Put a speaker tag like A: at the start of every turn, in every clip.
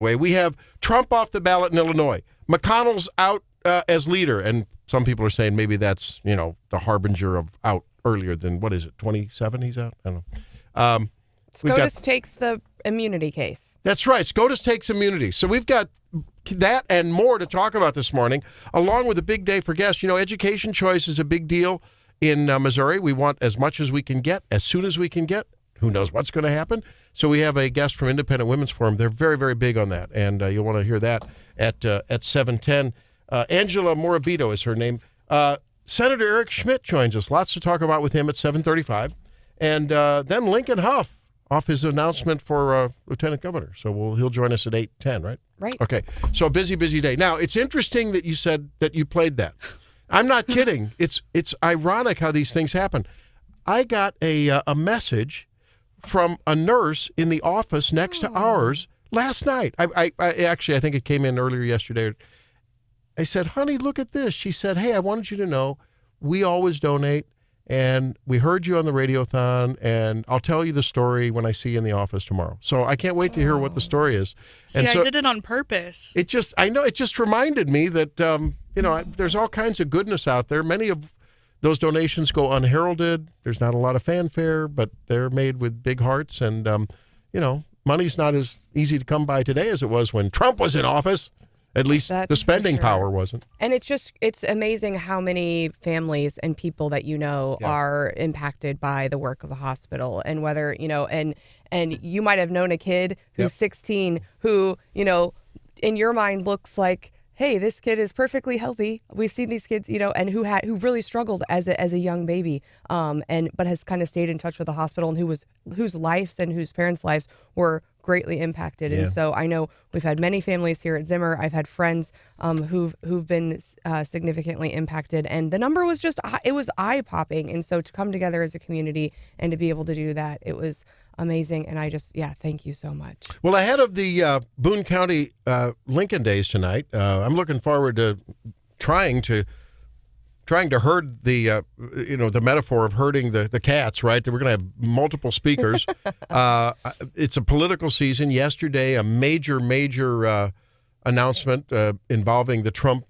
A: We have Trump off the ballot in Illinois. McConnell's out as leader, and some people are saying maybe that's, the harbinger of out earlier than, 27 he's out? I don't know.
B: SCOTUS takes the immunity case.
A: That's right. SCOTUS takes immunity. So we've got that and more to talk about this morning, along with a big day for guests. Education choice is a big deal in Missouri. We want as much as we can get, as soon as we can get. Who knows what's going to happen? So we have a guest from Independent Women's Forum. They're very, very big on that, and you'll want to hear that at 7:10. Angela Morabito is her name. Senator Eric Schmitt joins us. Lots to talk about with him at 7:35. And then Lincoln Hough off his announcement for lieutenant governor. So he'll join us at 8:10, right?
B: Right.
A: Okay. So busy day. Now, it's interesting that you said that you played that. I'm not kidding. It's ironic how these things happen. I got a message from a nurse in the office next to ours last night. I actually, I think it came in earlier yesterday. I said, honey, look at this. She said, hey, I wanted you to know we always donate, and we heard you on the radiothon, and I'll tell you the story when I see you in the office tomorrow. So I can't wait to hear what the story is.
C: See,
A: and so
C: I did it on purpose.
A: It just reminded me that, there's all kinds of goodness out there. Many of those donations go unheralded. There's not a lot of fanfare, but they're made with big hearts. And, money's not as easy to come by today as it was when Trump was in office. At least the spending power wasn't.
B: And it's amazing how many families and people that are impacted by the work of the hospital, and whether, and you might have known a kid who's 16 who, in your mind looks like, hey, this kid is perfectly healthy. We've seen these kids, and who really struggled as a young baby, but has kind of stayed in touch with the hospital, and whose lives and whose parents' lives were greatly impacted. And so I know we've had many families here at Zimmer. I've had friends who've been significantly impacted, and the number was it was eye-popping. And so to come together as a community and to be able to do that, it was amazing. And I thank you so much.
A: Well, ahead of the Boone County Lincoln Days tonight, I'm looking forward to trying to herd the the metaphor of herding the cats, right? We're going to have multiple speakers. It's a political season. Yesterday, a major announcement involving the Trump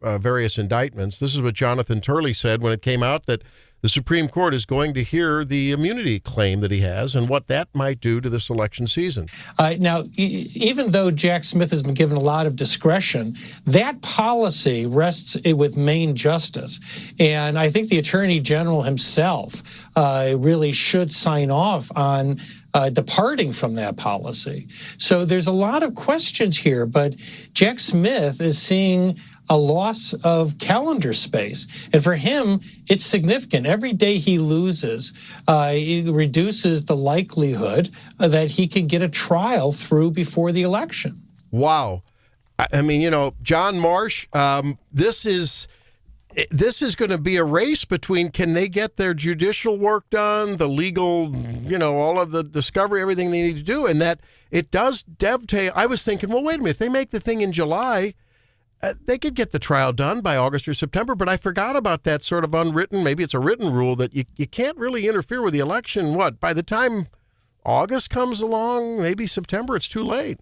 A: various indictments. This is what Jonathan Turley said when it came out that the Supreme Court is going to hear the immunity claim that he has and what that might do to this election season.
D: Now, even though Jack Smith has been given a lot of discretion, that policy rests with Maine justice. And I think the Attorney General himself really should sign off on departing from that policy. So there's a lot of questions here, but Jack Smith is seeing a loss of calendar space. And for him, it's significant. Every day he loses, it reduces the likelihood that he can get a trial through before the election.
A: Wow. I mean, John Marsh, this is going to be a race between, can they get their judicial work done, the legal, all of the discovery, everything they need to do, and that it does dovetail. I was thinking, well, wait a minute, if they make the thing in July, they could get the trial done by August or September, but I forgot about that sort of unwritten, maybe it's a written rule that you can't really interfere with the election. By the time August comes along, maybe September, it's too late.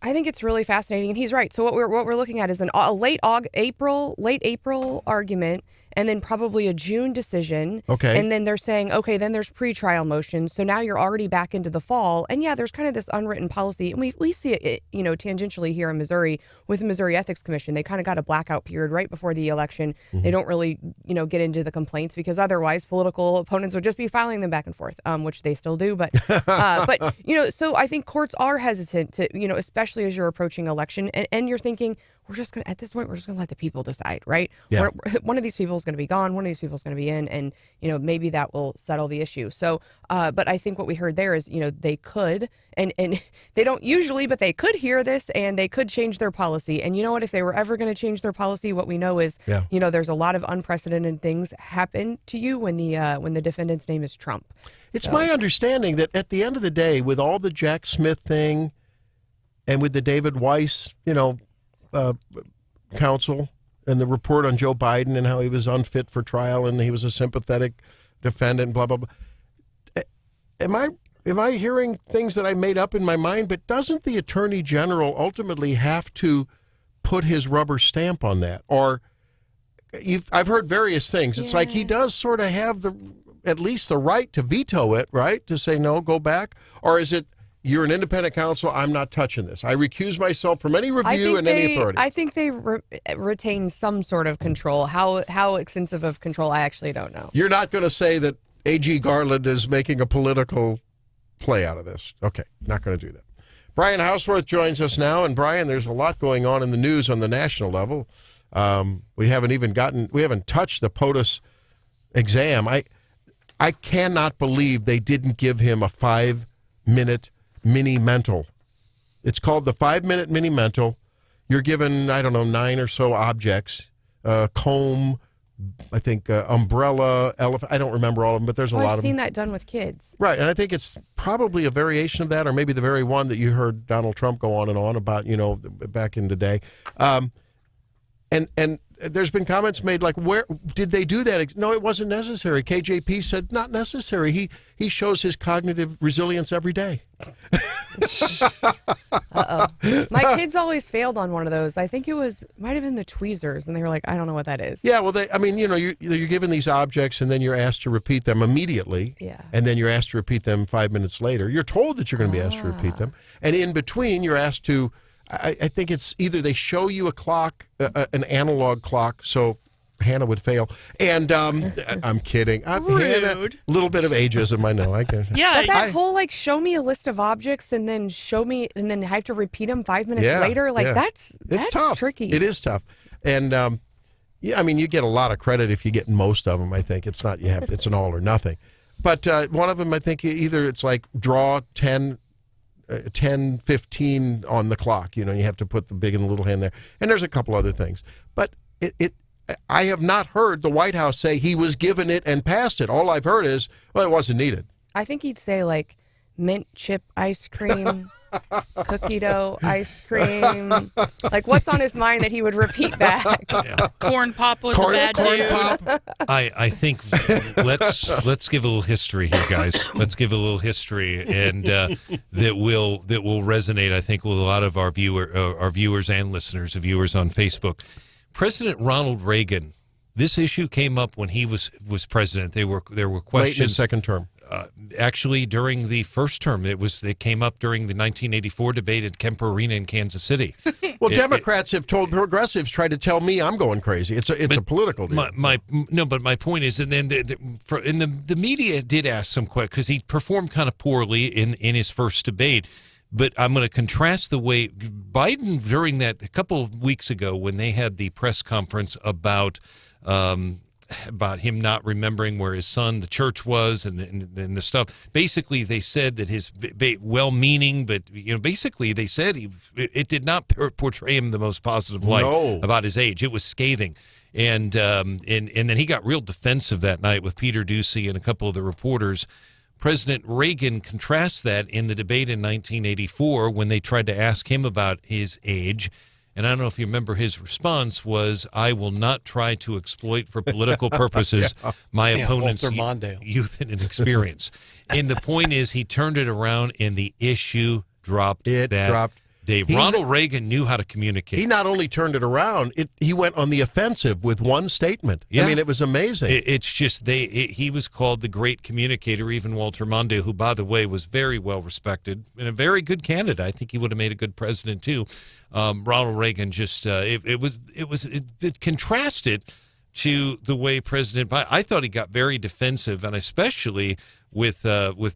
B: I think it's really fascinating, and he's right. So what we're looking at is a late April argument, and then probably a June decision.
A: Okay.
B: And then they're saying, okay, then there's pretrial motions. So now you're already back into the fall. And there's kind of this unwritten policy, and we see it, tangentially here in Missouri with the Missouri Ethics Commission. They kind of got a blackout period right before the election. Mm-hmm. They don't really, get into the complaints because otherwise political opponents would just be filing them back and forth, which they still do. But, so I think courts are hesitant to, especially as you're approaching election, and you're thinking, at this point, we're just going to let the people decide, right?
A: Yeah.
B: One of these people is going to be gone. One of these people is going to be in, and, maybe that will settle the issue. So, but I think what we heard there is, they could, and they don't usually, but they could hear this and they could change their policy. And you know what, if they were ever going to change their policy, what we know is, there's a lot of unprecedented things happen to you when the defendant's name is Trump.
A: It's my understanding that at the end of the day, with all the Jack Smith thing and with the David Weiss, counsel and the report on Joe Biden and how he was unfit for trial and he was a sympathetic defendant, blah, blah, blah. Am I am I hearing things that I made up in my mind? But doesn't the Attorney General ultimately have to put his rubber stamp on that? Or I've heard various things. It's like he does sort of have at least the right to veto it, right? To say, no, go back. Or is it, you're an independent counsel, I'm not touching this. I recuse myself from any review and any authority.
B: I think they retain some sort of control. How extensive of control, I actually don't know.
A: You're not going to say that A.G. Garland is making a political play out of this. Okay, not going to do that. Brian Hauswirth joins us now. And Brian, there's a lot going on in the news on the national level. We haven't touched the POTUS exam. I cannot believe they didn't give him a 5-minute mini mental. It's called the 5-minute mini mental. You're given, 9 or so objects, comb, I think umbrella, elephant. I don't remember all of them, but there's a lot of them.
B: I've seen that done with kids.
A: Right, and I think it's probably a variation of that, or maybe the very one that you heard Donald Trump go on and on about, back in the day. And there's been comments made like, where did they do that? No, it wasn't necessary. KJP said not necessary. He shows his cognitive resilience every day.
B: Uh-oh. My kids always failed on one of those. I think might have been the tweezers, and they were like, I don't know what that is.
A: Yeah, well, you're given these objects, and then you're asked to repeat them immediately.
B: Yeah. And
A: then you're asked to repeat them 5 minutes later. You're told that you're going to be asked to repeat them. And in between, you're asked to, I think it's either they show you a clock, an analog clock, so Hannah would fail. And I'm kidding.
C: Rude.
A: Hannah, a little bit of ageism, I know.
C: Yeah.
B: But that whole show me a list of objects and then I have to repeat them 5 minutes later. That's
A: tough.
B: Tricky.
A: It is tough. And you get a lot of credit if you get most of them. I think it's not it's an all or nothing. But one of them, I think either it's like draw 10, 15 on the clock. You have to put the big and the little hand there. And there's a couple other things. But I have not heard the White House say he was given it and passed it. All I've heard is, well, it wasn't needed.
B: I think he'd say mint chip ice cream, cookie dough ice cream. What's on his mind that he would repeat back?
C: Yeah. Corn pop was a bad dude.
E: I think let's give a little history here, guys. Let's give a little history, and that will resonate, I think, with a lot of our viewers and listeners, viewers on Facebook. President Ronald Reagan. This issue came up when he was president. There were questions.
A: Late in his second term.
E: Actually, during the first term, it came up during the 1984 debate at Kemper Arena in Kansas City.
A: Well, Democrats have told progressives tried to tell me I'm going crazy. It's a political deal.
E: But my point is, and then the media did ask some questions because he performed kind of poorly in his first debate. But I'm going to contrast the way Biden during that a couple of weeks ago when they had the press conference about him not remembering where his son, the church was, and the stuff. Basically, they said that his well-meaning, but basically they said it did not portray him the most positive light about his age. It was scathing. And then he got real defensive that night with Peter Doocy and a couple of the reporters. President Reagan contrasts that in the debate in 1984 when they tried to ask him about his age. And I don't know if you remember, his response was, I will not try to exploit for political purposes my opponent's youth and experience. And the point is, he turned it around and the issue dropped. Dave, Ronald Reagan knew how to communicate.
A: He not only turned it around, he went on the offensive with one statement.
E: Yeah.
A: I mean, it was amazing.
E: It's just he was called the great communicator. Even Walter Mondale, who, by the way, was very well respected and a very good candidate. I think he would have made a good president too. Ronald Reagan just it contrasted to the way President Biden. I thought he got very defensive, and especially with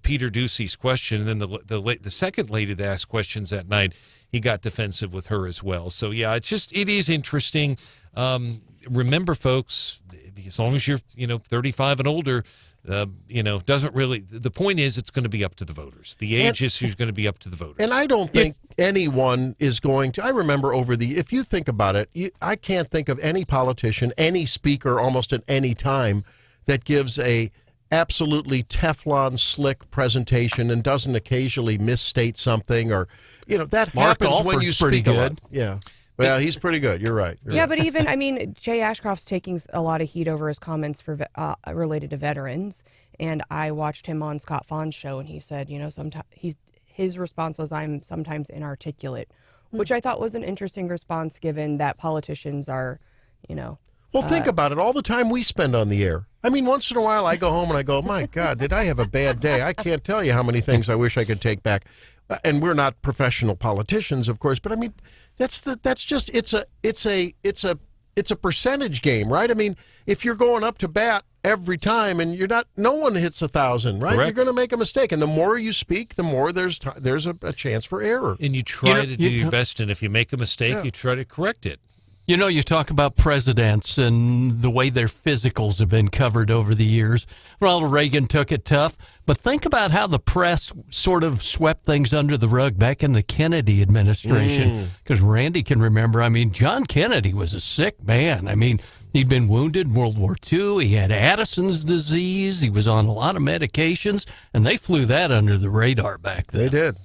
E: Peter Doocy's question, and then the second lady that asked questions that night, he got defensive with her as well. So yeah, it is interesting. Remember, folks, as long as you're 35 and older, doesn't really. The point is, it's going to be up to the voters. The age issue is going to be up to the voters.
A: And I don't think anyone is going to. I remember if you think about it, I can't think of any politician, any speaker, almost at any time that gives a absolutely Teflon slick presentation and doesn't occasionally misstate something or that
F: Mark
A: happens when
F: Alford's
A: you speak
F: pretty good.
A: a lot. Yeah. Well, he's pretty good. You're right.
B: But even, Jay Ashcroft's taking a lot of heat over his comments related to veterans. And I watched him on Scott Fawn's show, and he said, sometimes his response was, "I'm sometimes inarticulate," which I thought was an interesting response, given that politicians are,
A: Well, think about it. All the time we spend on the air. I mean, once in a while I go home and I go, my God, did I have a bad day? I can't tell you how many things I wish I could take back. And we're not professional politicians, of course, but I mean, it's a percentage game, right? I mean, if you're going up to bat every time and no one hits 1,000, right?
E: Correct.
A: You're going to make a mistake. And the more you speak, the more there's a chance for error.
E: And you try to do your best, and if you make a mistake, you try to correct it.
F: You talk about presidents and the way their physicals have been covered over the years. Ronald Reagan took it tough, but think about how the press sort of swept things under the rug back in the Kennedy administration. Because Randy can remember, John Kennedy was a sick man. He'd been wounded in World War II. He had Addison's disease. He was on a lot of medications, and they flew that under the radar back then.
A: They did.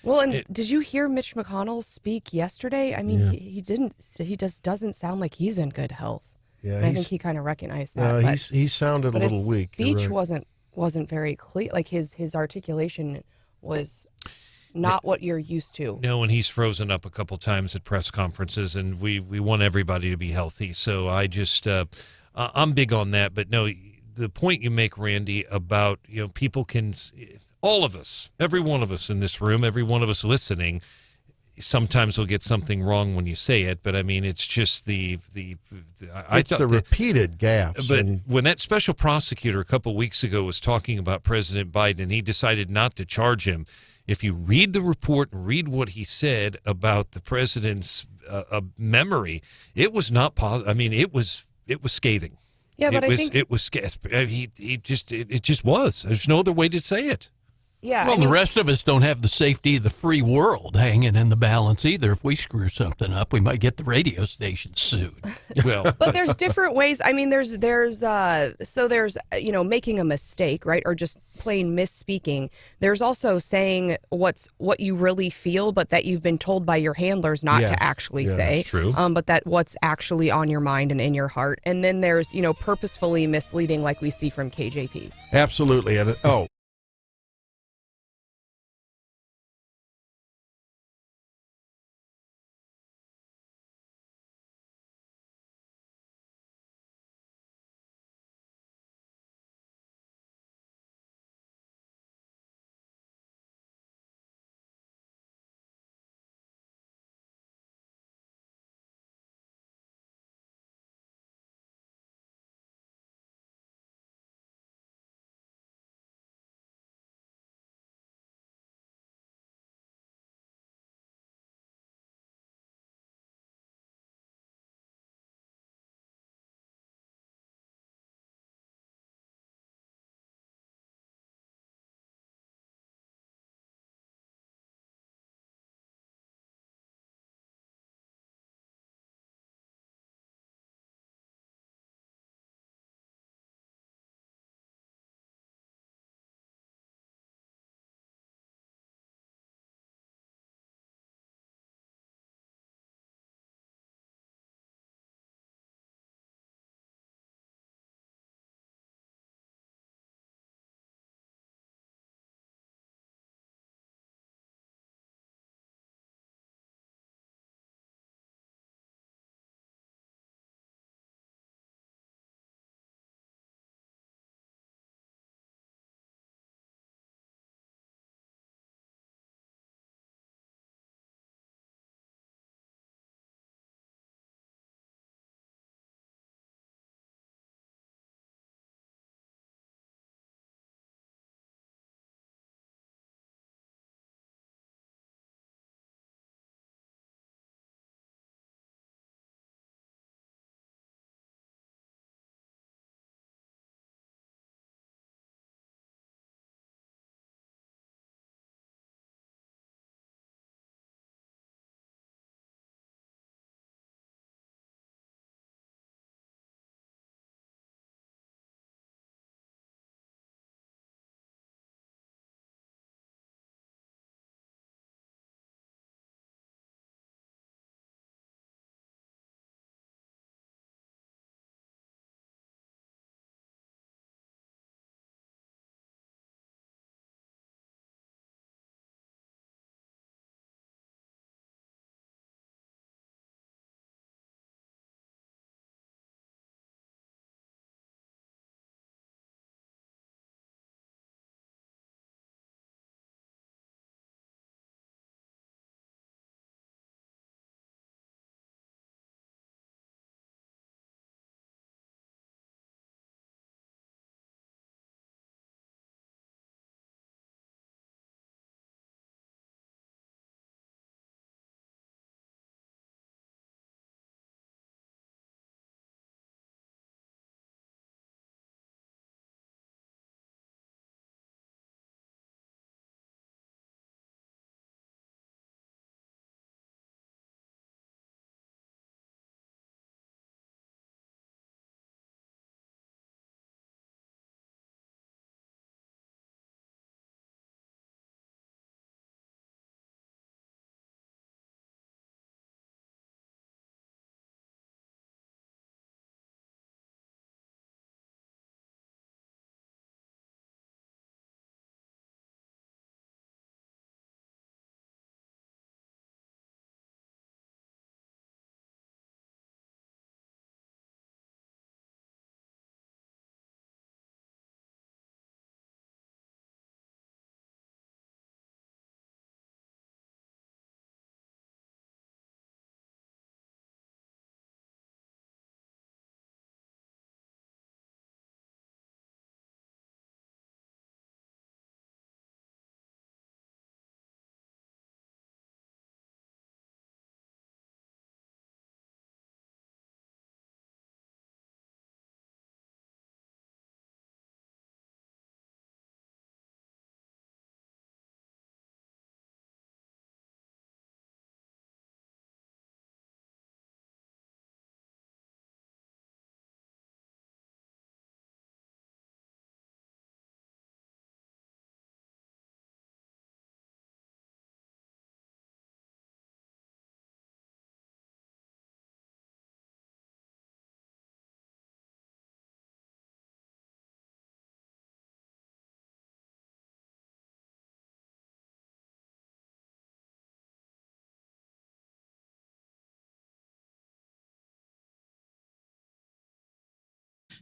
B: Well, and did you hear Mitch McConnell speak yesterday? He didn't. He just doesn't sound like he's in good health. Yeah, I think he kind of recognized that.
A: He sounded a little weak.
B: His speech wasn't very clear. Like his articulation was not what you're used to.
E: No, and he's frozen up a couple times at press conferences, and we want everybody to be healthy. So I just I'm big on that. But no, the point you make, Randy, about people can. All of us, every one of us in this room, every one of us listening, sometimes we'll get something wrong when you say it. But it's just it's the
A: repeated gaffes.
E: But when that special prosecutor a couple weeks ago was talking about President Biden, he decided not to charge him. If you read the report and read what he said about the president's memory, it was not positive. It was scathing.
B: Yeah, but I think
E: it was. It just was. There's no other way to say it.
B: Yeah.
F: Well, the rest of us don't have the safety of the free world hanging in the balance either. If we screw something up, we might get the radio station sued.
E: Well,
B: but there's different ways. There's making a mistake, right, or just plain misspeaking. There's also saying what you really feel, but that you've been told by your handlers not to actually say.
E: That's true.
B: But that what's actually on your mind and in your heart. And then there's purposefully misleading, like we see from KJP.
A: Absolutely. And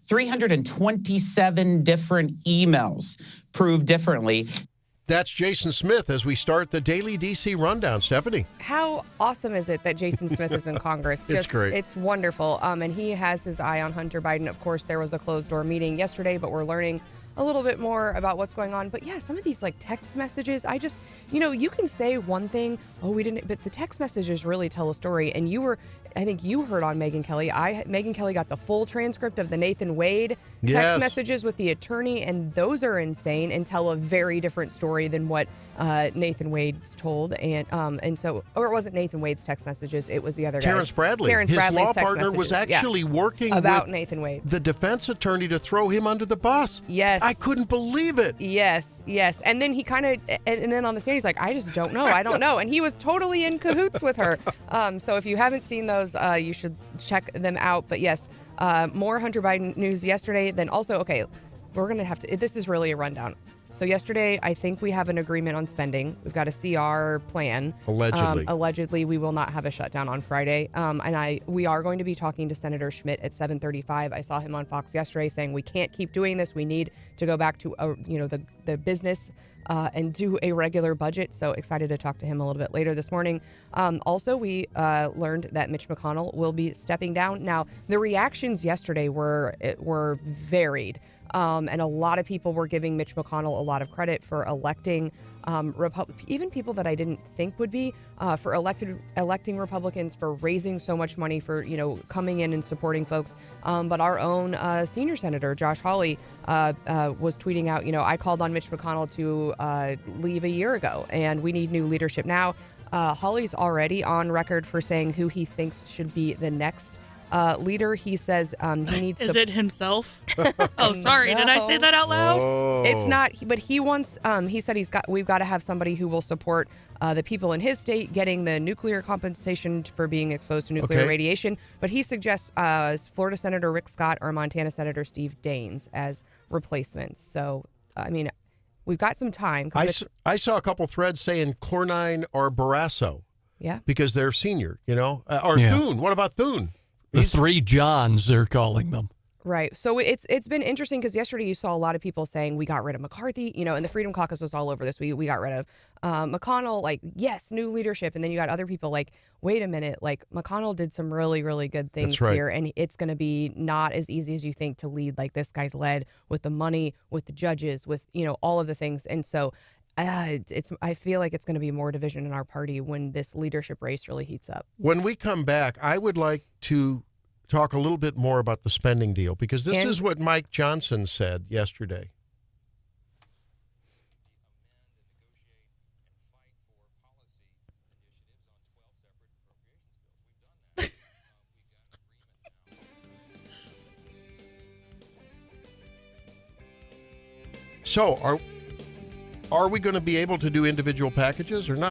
G: 327 different emails proved differently.
A: That's Jason Smith as we start the daily DC rundown. Stephanie.
B: How awesome is it that Jason Smith is in Congress?
A: It's great.
B: It's wonderful. And he has his eye on Hunter Biden. Of course, there was a closed-door meeting yesterday, but we're learning a little bit more about what's going on. But yeah, some of these like text messages, you can say one thing, but the text messages really tell a story. And I think you heard on Megyn Kelly. Megyn Kelly got the full transcript of the Nathan Wade text messages with the attorney, and those are insane and tell a very different story than what Nathan Wade's told. And so, or it wasn't Nathan Wade's text messages, it was the other guy.
A: Terrence Bradley.
B: Terrence
A: His
B: Bradley's
A: law
B: text
A: partner was
B: messages.
A: actually working
B: about
A: with
B: Nathan Wade,
A: the defense attorney, to throw him under the bus.
B: Yes.
A: I couldn't believe it.
B: Yes. And then he and then on the stand, he's like, I just don't know. I don't know. And he was totally in cahoots with her. So if you haven't seen those, you should check them out. But yes, more Hunter Biden news yesterday. Then also, okay, we're going to have to, this is really a rundown. So yesterday, I think we have an agreement on spending. We've got a CR plan.
A: Allegedly.
B: Allegedly, we will not have a shutdown on Friday. And we are going to be talking to Senator Schmitt at 7:35. I saw him on Fox yesterday saying we can't keep doing this. We need to go back to the business and do a regular budget. So excited to talk to him a little bit later this morning. Also, we learned that Mitch McConnell will be stepping down. Now, the reactions yesterday were varied. And a lot of people were giving Mitch McConnell a lot of credit for electing even people that I didn't think would be, for electing Republicans, for raising so much money, for coming in and supporting folks. But our own senior senator Josh Hawley was tweeting out, I called on Mitch McConnell to leave a year ago, and we need new leadership now. Hawley's already on record for saying who he thinks should be the next leader. He says he needs.
C: Is it himself? Oh, sorry.
B: No.
C: Did I say that out loud?
A: Oh.
B: It's not. But he wants. He said we've got to have somebody who will support the people in his state getting the nuclear compensation for being exposed to nuclear radiation. But he suggests Florida Senator Rick Scott or Montana Senator Steve Daines as replacements. So I mean, we've got some time.
A: I saw a couple threads saying Clornine or Barrasso.
B: Yeah.
A: Because they're senior, or Thune. What about Thune?
F: The three Johns, they're calling them.
B: Right. So it's been interesting because yesterday you saw a lot of people saying we got rid of McCarthy, and the Freedom Caucus was all over this. We got rid of McConnell, like, yes, new leadership. And then you got other people like, wait a minute, like McConnell did some really, really good things here. And it's going to be not as easy as you think to lead like this guy's led, with the money, with the judges, with, all of the things. And so I feel like it's going to be more division in our party when this leadership race really heats up.
A: When we come back, I would like to talk a little bit more about the spending deal, because this is what Mike Johnson said yesterday. So are we going to be able to do individual packages or not?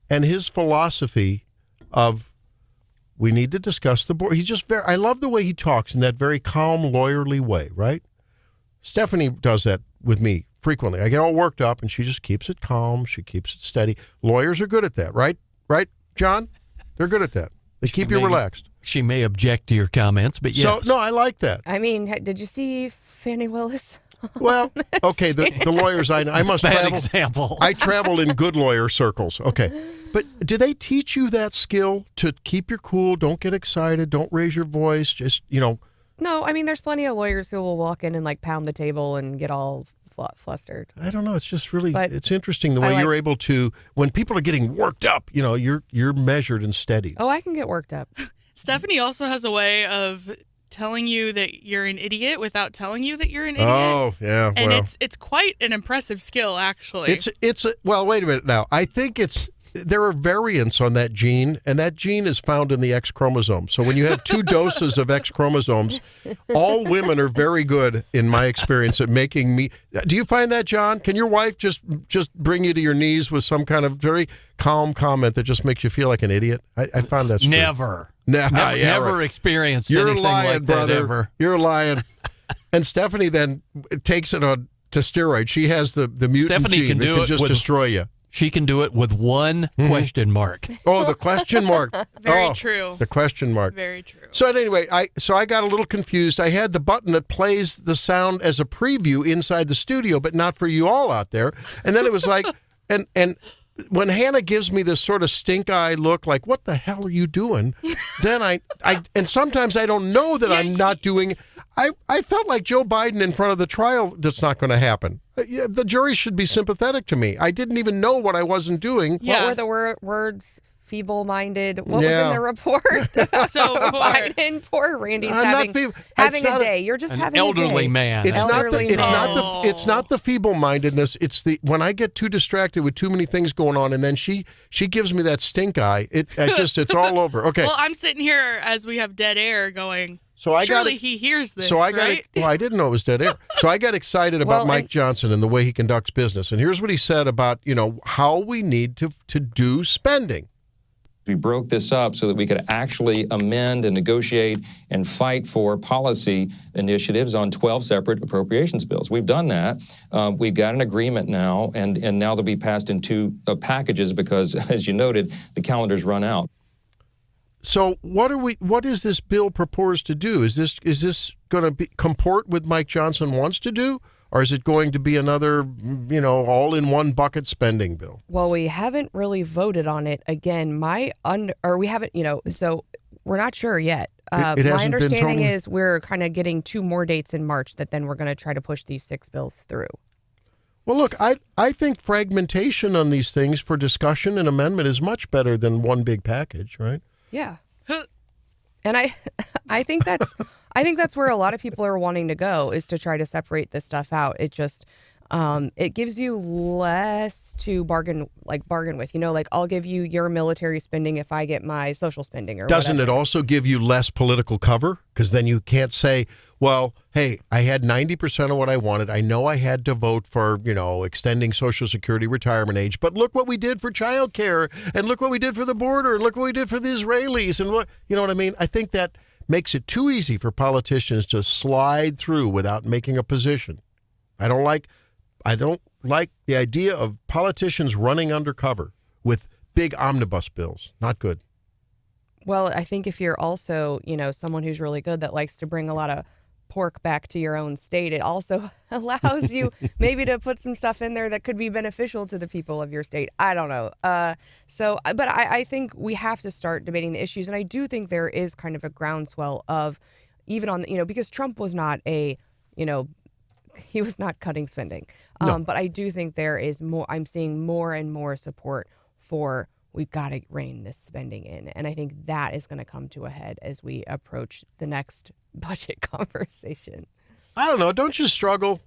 A: and his philosophy of we need to discuss the board. He's just I love the way he talks in that very calm, lawyerly way, right? Stephanie does that with me frequently. I get all worked up, and she just keeps it calm. She keeps it steady. Lawyers are good at that, right? Right, John? They're good at that. They keep you relaxed.
F: She may object to your comments, but yes.
A: So, no, I like that.
B: I mean, did you see Fannie Willis?
A: Well, okay, the lawyers I know. I must
F: Bad
A: travel.
F: example.
A: I travel in good lawyer circles. Okay. But do they teach you that skill to keep your cool, don't get excited, don't raise your voice, just,
B: No, I mean, there's plenty of lawyers who will walk in and like pound the table and get all flustered.
A: I don't know. It's just really,
B: But
A: it's interesting the way you're able to, when people are getting worked up, you're measured and steady.
B: Oh, I can get worked up.
C: Stephanie also has a way of telling you that you're an idiot without telling you that you're an idiot.
A: Oh, yeah.
C: And it's quite an impressive skill, actually.
A: Well, wait a minute now. I think there are variants on that gene, and that gene is found in the X chromosome. So when you have 2 doses of X chromosomes, all women are very good, in my experience, at making me. Do you find that, John? Can your wife just bring you to your knees with some kind of very calm comment that just makes you feel like an idiot? I found that.
F: Never.
A: Never
F: experienced
A: You're
F: anything
A: lying,
F: like
A: brother.
F: that ever.
A: You're lying. And Stephanie then takes it on to steroids. She has the mutant
F: Stephanie
A: gene
F: can
A: that
F: do
A: can
F: it
A: just
F: with-
A: destroy you.
F: She can do it with one question mark.
A: Oh, the question mark.
C: Very true.
A: The question mark.
C: Very true.
A: So anyway, I got a little confused. I had the button that plays the sound as a preview inside the studio, but not for you all out there. And then it was like, and when Hannah gives me this sort of stink eye look, like, what the hell are you doing? Then I and sometimes I don't know that I'm not doing. I felt like Joe Biden in front of the trial. That's not going to happen. The jury should be sympathetic to me. I didn't even know what I wasn't doing.
C: Yeah.
B: What were the words? Feeble-minded. What was in the report?
C: So
B: Biden, poor Randy's having a day. You're just having
F: elderly
B: a day.
F: man.
A: It's not the feeble-mindedness. It's when I get too distracted with too many things going on, and then she gives me that stink eye. It's all over. Okay.
C: Well, I'm sitting here as we have dead air going.
A: So
C: Surely he hears this,
A: right? Well, I didn't know it was dead air. So I got excited about Mike Johnson and the way he conducts business. And here's what he said about, how we need to do spending.
H: We broke this up so that we could actually amend and negotiate and fight for policy initiatives on 12 separate appropriations bills. We've done that. We've got an agreement now, and now they'll be passed in 2 packages because, as you noted, the calendar's run out.
A: So what is this bill proposed to do? Is this going to comport with Mike Johnson wants to do? Or is it going to be another, all-in-one bucket spending bill?
B: Well, we haven't really voted on it. Again, we haven't, so we're not sure yet. My understanding is we're kind of getting 2 more dates in March that then we're going to try to push these 6 bills through.
A: Well, look, I think fragmentation on these things for discussion and amendment is much better than one big package, right?
B: Yeah. And I think that's where a lot of people are wanting to go, is to try to separate this stuff out. It just it gives you less to bargain with. I'll give you your military spending if I get my social spending or
A: Doesn't
B: whatever.
A: it also give you less political cover? Because then you can't say, well, hey, I had 90% of what I wanted. I know I had to vote for, extending Social Security retirement age, but look what we did for child care, and look what we did for the border, and look what we did for the Israelis, and you know what I mean? I think that makes it too easy for politicians to slide through without making a position. I don't like the idea of politicians running undercover with big omnibus bills. Not good.
B: Well, I think if you're also, someone who's really good that likes to bring a lot of pork back to your own state, it also allows you maybe to put some stuff in there that could be beneficial to the people of your state. I don't know. But I think we have to start debating the issues. And I do think there is kind of a groundswell of, even on, because Trump was not he was not cutting spending.
A: No.
B: But I do think there is more, I'm seeing more and more support for, we've got to rein this spending in. And I think that is going to come to a head as we approach the next budget conversation.
A: I don't know. Don't you struggle?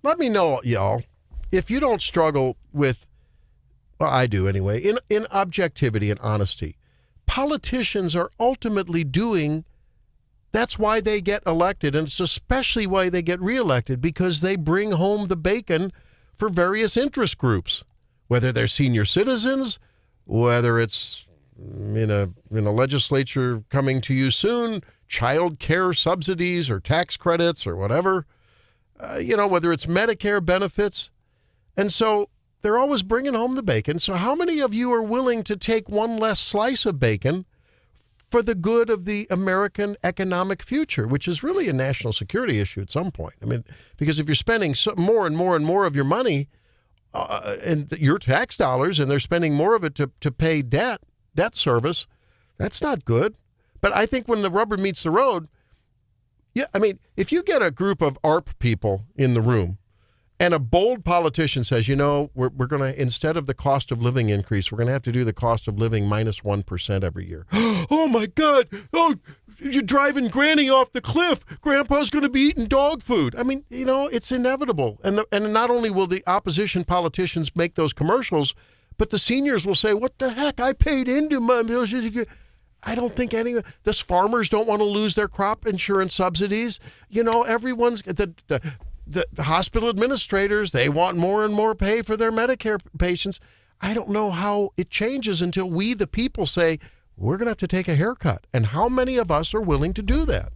A: Let me know, y'all, if you don't struggle with, well, I do anyway, in objectivity and honesty. Politicians are ultimately doing, that's why they get elected, and it's especially why they get reelected, because they bring home the bacon for various interest groups, whether they're senior citizens whether it's in a legislature coming to you soon, child care subsidies or tax credits or whatever, whether it's Medicare benefits. And so they're always bringing home the bacon. So how many of you are willing to take one less slice of bacon for the good of the American economic future, which is really a national security issue at some point? I mean, because if you're spending more and more and more of your money and your tax dollars, and they're spending more of it to pay debt service, that's not good. But I think when the rubber meets the road, if you get a group of ARP people in the room and a bold politician says, we're going to, instead of the cost of living increase, we're going to have to do the cost of living minus 1% every year. Oh, my God. Oh, you're driving Granny off the cliff. Grandpa's going to be eating dog food. I mean, it's inevitable. And not only will the opposition politicians make those commercials, but the seniors will say, what the heck? I paid into my bills. I don't think the farmers don't want to lose their crop insurance subsidies. Everyone's the hospital administrators, they want more and more pay for their Medicare patients. I don't know how it changes until we, the people, say, we're going to have to take a haircut. And how many of us are willing to do that?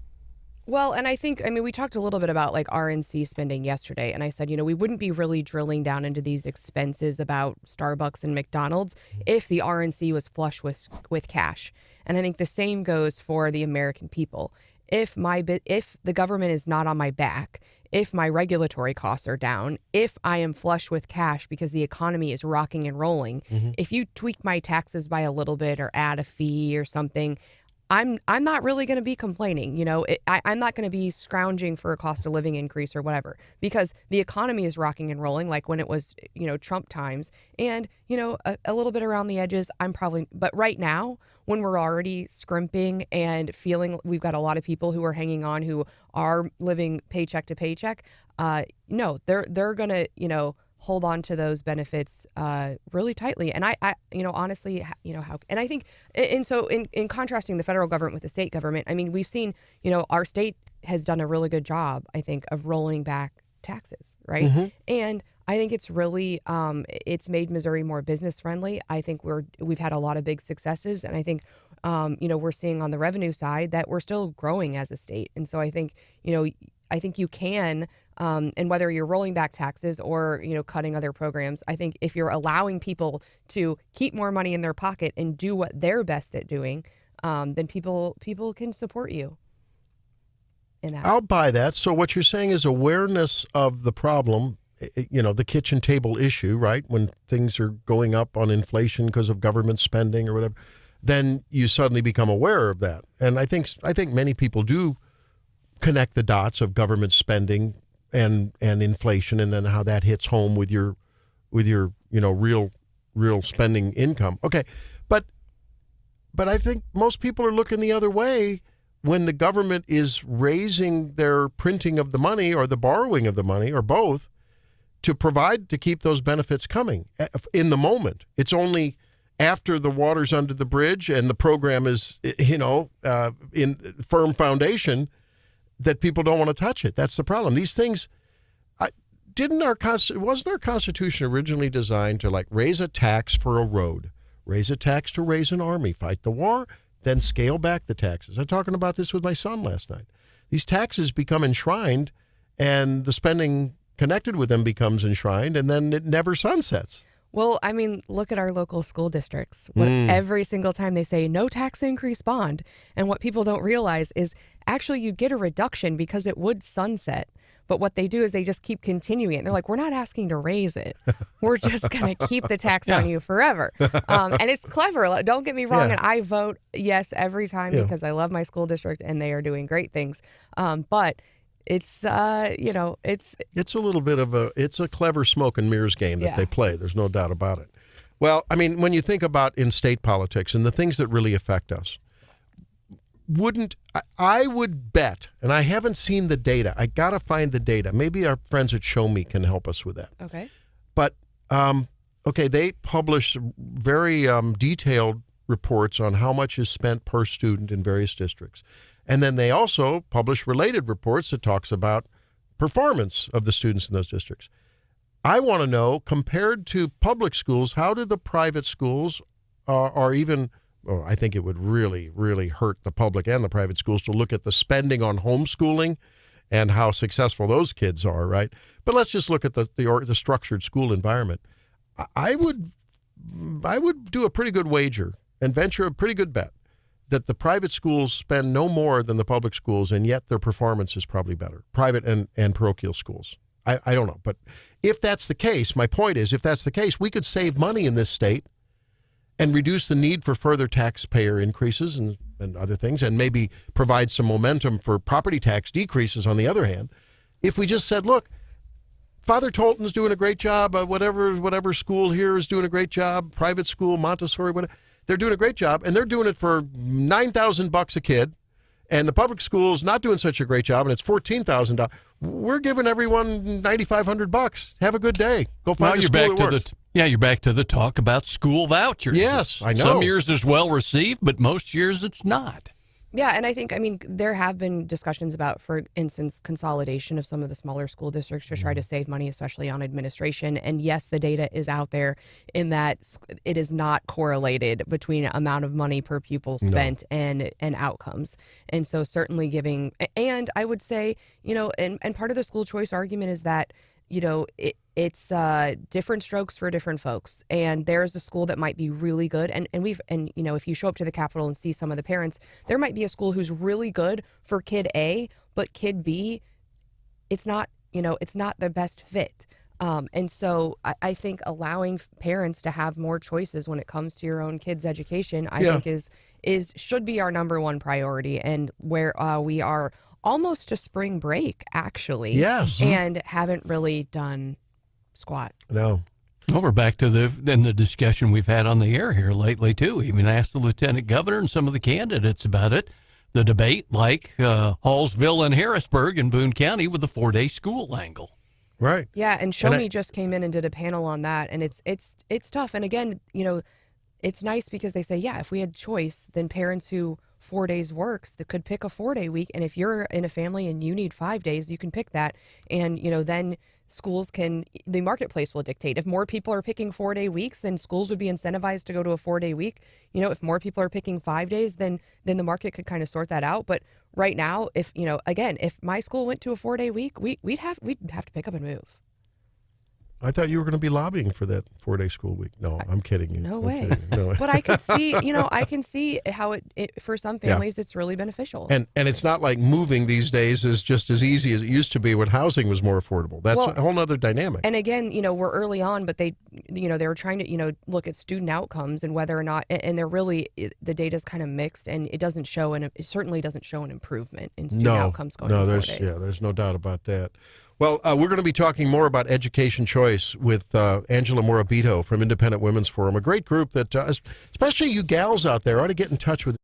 B: Well, and I think, we talked a little bit about like RNC spending yesterday, and I said, we wouldn't be really drilling down into these expenses about Starbucks and McDonald's if the RNC was flush with cash. And I think the same goes for the American people. If the government is not on my back, if my regulatory costs are down, if I am flush with cash because the economy is rocking and rolling, if you tweak my taxes by a little bit or add a fee or something, I'm not really going to be complaining. I'm not going to be scrounging for a cost of living increase or whatever, because the economy is rocking and rolling like when it was, Trump times. And, a little bit around the edges, but right now, when we're already scrimping and feeling we've got a lot of people who are hanging on, who are living paycheck to paycheck, no, they're going to, hold on to those benefits really tightly. And I honestly, and I think, and so in contrasting the federal government with the state government, we've seen, our state has done a really good job, I think, of rolling back taxes, right? Mm-hmm. And I think it's really, it's made Missouri more business friendly. I think we've had a lot of big successes, and I think, we're seeing on the revenue side that we're still growing as a state. And so I think, you can, and whether you're rolling back taxes or, cutting other programs, I think if you're allowing people to keep more money in their pocket and do what they're best at doing, then people can support you in that.
A: I'll buy that. So what you're saying is awareness of the problem, the kitchen table issue, right? When things are going up on inflation because of government spending or whatever, then you suddenly become aware of that. And I think many people do connect the dots of government spending and inflation, and then how that hits home with your real spending income. Okay, but I think most people are looking the other way when the government is raising their printing of the money or the borrowing of the money or both to keep those benefits coming in the moment. It's only after the water's under the bridge and the program is in firm foundation that people don't want to touch it. That's the problem. These things, wasn't our Constitution originally designed to raise a tax for a road, raise a tax to raise an army, fight the war, then scale back the taxes? I was talking about this with my son last night. These taxes become enshrined, and the spending connected with them becomes enshrined, and then it never sunsets.
B: Well, look at our local school districts. Every single time they say no tax increase bond. And what people don't realize is actually you get a reduction because it would sunset. But what they do is they just keep continuing it. They're like, we're not asking to raise it. We're just going to keep the tax on you forever. And it's clever. Don't get me wrong. Yeah. And I vote yes every time because I love my school district and they are doing great things. But it's, it's
A: a little bit of it's a clever smoke and mirrors game that they play. There's no doubt about it. Well, when you think about in state politics and the things that really affect us, I would bet, and I haven't seen the data. I got to find the data. Maybe our friends at Show Me can help us with that.
B: Okay.
A: But, they publish very detailed reports on how much is spent per student in various districts. And then they also publish related reports that talks about performance of the students in those districts. I want to know, compared to public schools, how do the private schools or even, I think it would really, really hurt the public and the private schools to look at the spending on homeschooling and how successful those kids are, right? But let's just look at the structured school environment. I would do a pretty good wager and venture a pretty good bet that the private schools spend no more than the public schools, and yet their performance is probably better, private and parochial schools. I don't know. But if that's the case, my point is, if that's the case, we could save money in this state and reduce the need for further taxpayer increases and other things, and maybe provide some momentum for property tax decreases on the other hand. If we just said, look, Father Tolton's doing a great job, whatever school here is doing a great job, private school, Montessori, whatever, they're doing a great job, and they're doing it for $9,000 a kid, and the public school's not doing such a great job, and it's $14,000. We're giving everyone $9,500. Have a good day. Go find a school that works.
F: You're back to the talk about school vouchers.
A: Yes, I know.
F: Some years it's well received, but most years it's not.
B: Yeah, and I think, there have been discussions about, for instance, consolidation of some of the smaller school districts to try to save money, especially on administration. And yes, the data is out there in that it is not correlated between amount of money per pupil spent and outcomes. And so certainly giving, and I would say, and part of the school choice argument is that, it's different strokes for different folks. And there's a school that might be really good. And if you show up to the Capitol and see some of the parents, there might be a school who's really good for kid A, but kid B, it's not the best fit. And so I think allowing parents to have more choices when it comes to your own kid's education, I think should be our number one priority, and where we are almost to spring break, actually.
A: Yes.
B: And haven't really done squat.
A: No.
F: Well, we're back to the discussion we've had on the air here lately, too. Even asked the lieutenant governor and some of the candidates about it. The debate, like Hallsville and Harrisburg in Boone County with the 4-day school angle.
A: Right.
B: Yeah, and Show Me just came in and did a panel on that, and it's tough. And again, it's nice because they say, if we had choice, then parents who 4 days works that could pick a 4-day week, and if you're in a family and you need 5 days, you can pick that, and then schools the marketplace will dictate. If more people are picking 4-day weeks, then schools would be incentivized to go to a 4-day week. If more people are picking 5 days, then the market could kind of sort that out. But right now, if my school went to a 4-day week, we'd have to pick up and move.
A: I thought you were going to be lobbying for that 4-day school week. No, I'm kidding you.
B: No way.
A: No.
B: But I could see, I can see how it for some families it's really beneficial.
A: And it's not like moving these days is just as easy as it used to be when housing was more affordable. That's a whole other dynamic.
B: And again, we're early on, but they were trying to, look at student outcomes and whether or not, and they're really, the data's kind of mixed, and it certainly doesn't show an improvement in student outcomes going forward.
A: There's no doubt about that. Well, we're going to be talking more about education choice with Angela Morabito from Independent Women's Forum, a great group that, especially you gals out there, ought to get in touch with.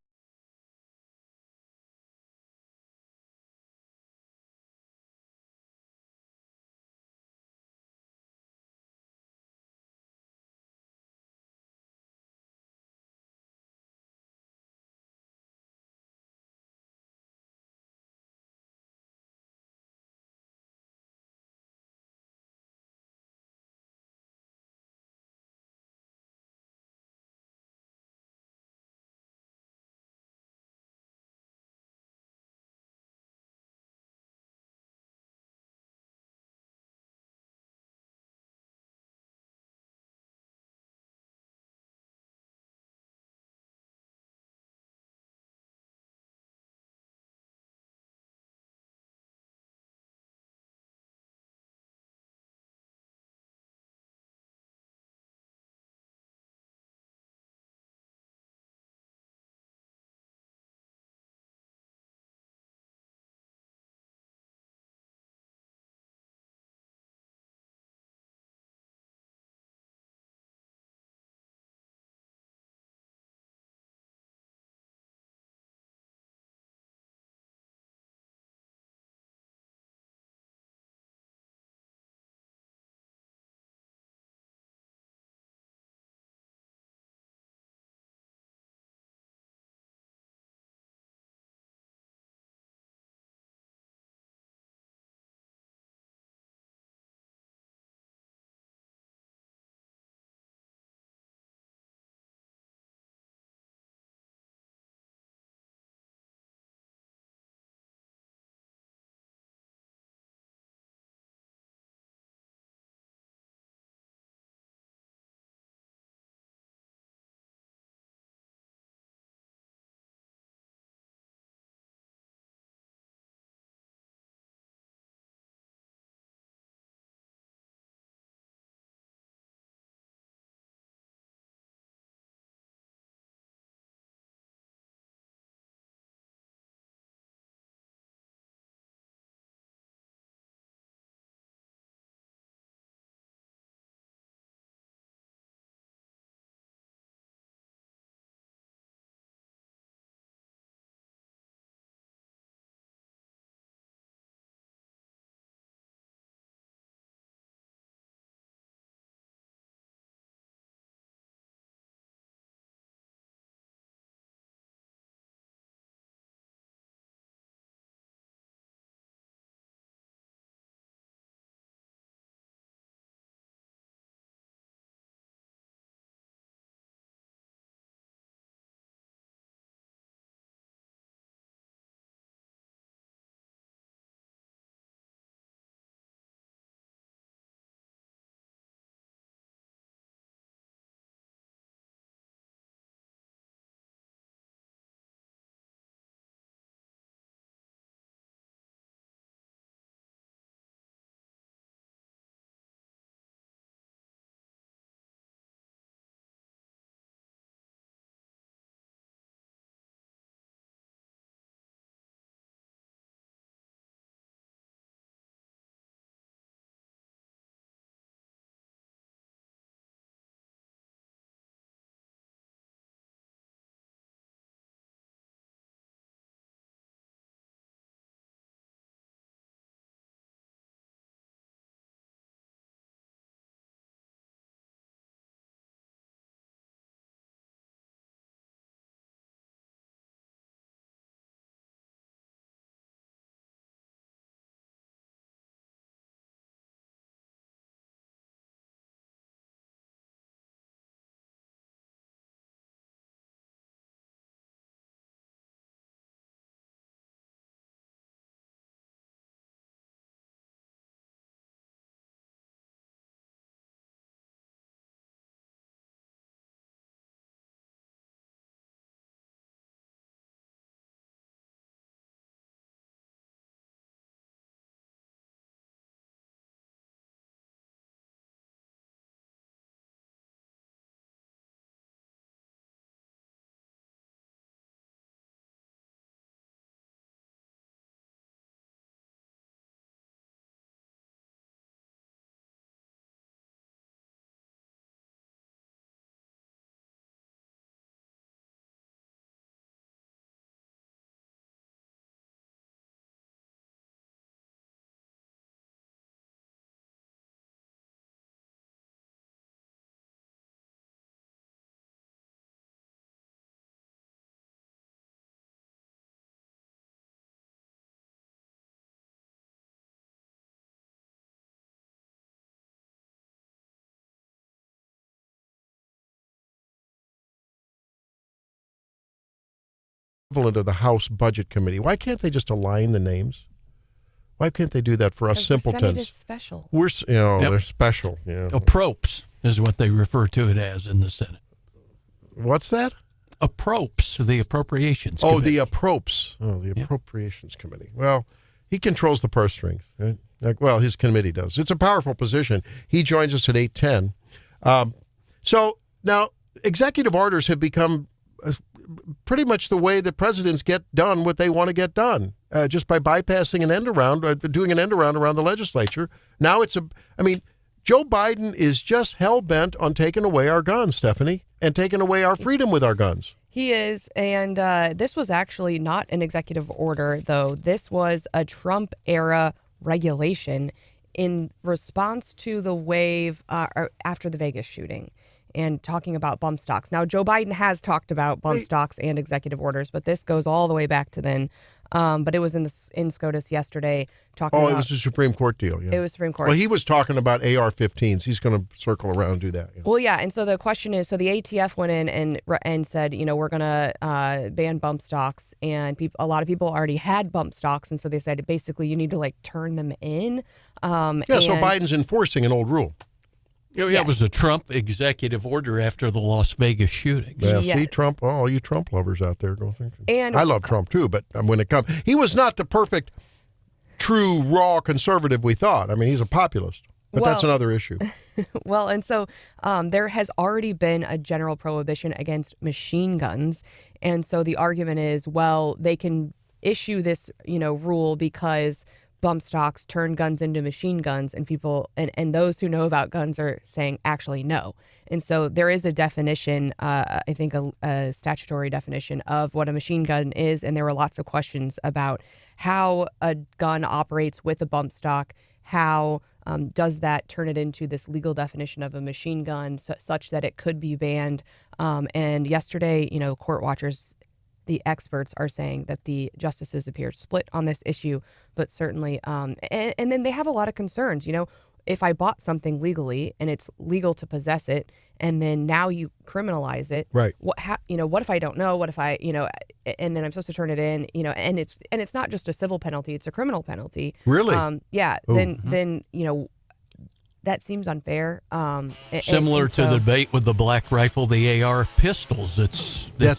A: equivalent of the House Budget Committee. Why can't they just align the names? Why can't they do that for us simpletons?
B: The Senate is special.
A: We're, they're special. Yeah.
F: Apropes is what they refer to it as in the Senate.
A: What's that?
F: Apropes, the Appropriations
A: Oh,
F: Committee.
A: the Appropriations. Oh, the Appropriations Committee. Well, he controls the purse strings. Right? Well, his committee does. It's a powerful position. He joins us at 8:10. So now executive orders have become pretty much the way that presidents get done what they want to get done, just by bypassing an end around, doing an end around the legislature. Now Joe Biden is just hell-bent on taking away our guns, Stephanie, and taking away our freedom with our guns.
B: He is, and this was actually not an executive order, though. This was a Trump-era regulation in response to the wave after the Vegas shooting and talking about bump stocks. Now, Joe Biden has talked about bump stocks and executive orders, but this goes all the way back to then. But it was in SCOTUS yesterday talking about...
A: it was a Supreme Court deal, yeah.
B: It was Supreme Court.
A: Well, he was talking about AR-15s. He's going to circle around and do that. Yeah.
B: Well, yeah, and so the question is, so the ATF went in and said, we're going to ban bump stocks, and a lot of people already had bump stocks, and so they said, basically, you need to, turn them in.
A: So Biden's enforcing an old rule.
F: Yeah, it was a Trump executive order after the Las Vegas shootings.
A: Yeah, see, Trump, all you Trump lovers out there, go think.
B: And
A: I love Trump, too, but when it comes... He was not the perfect, true, raw conservative we thought. I mean, he's a populist, but that's another issue.
B: Well, and so there has already been a general prohibition against machine guns, and so the argument is, well, they can issue this, rule because... bump stocks turn guns into machine guns, and people and those who know about guns are saying actually no. And so there is a definition, I think a statutory definition of what a machine gun is, and there were lots of questions about how a gun operates with a bump stock, how does that turn it into this legal definition of a machine gun such that it could be banned. And yesterday, court watchers, the experts are saying that the justices appear split on this issue, but certainly, and then they have a lot of concerns. If I bought something legally and it's legal to possess it, and then now you criminalize it,
A: right?
B: What if I don't know? What if I, and then I'm supposed to turn it in, and it's not just a civil penalty; it's a criminal penalty.
A: Really?
B: Yeah. Ooh. Then that seems unfair.
F: Similar to the debate with the black rifle, the AR pistols. That's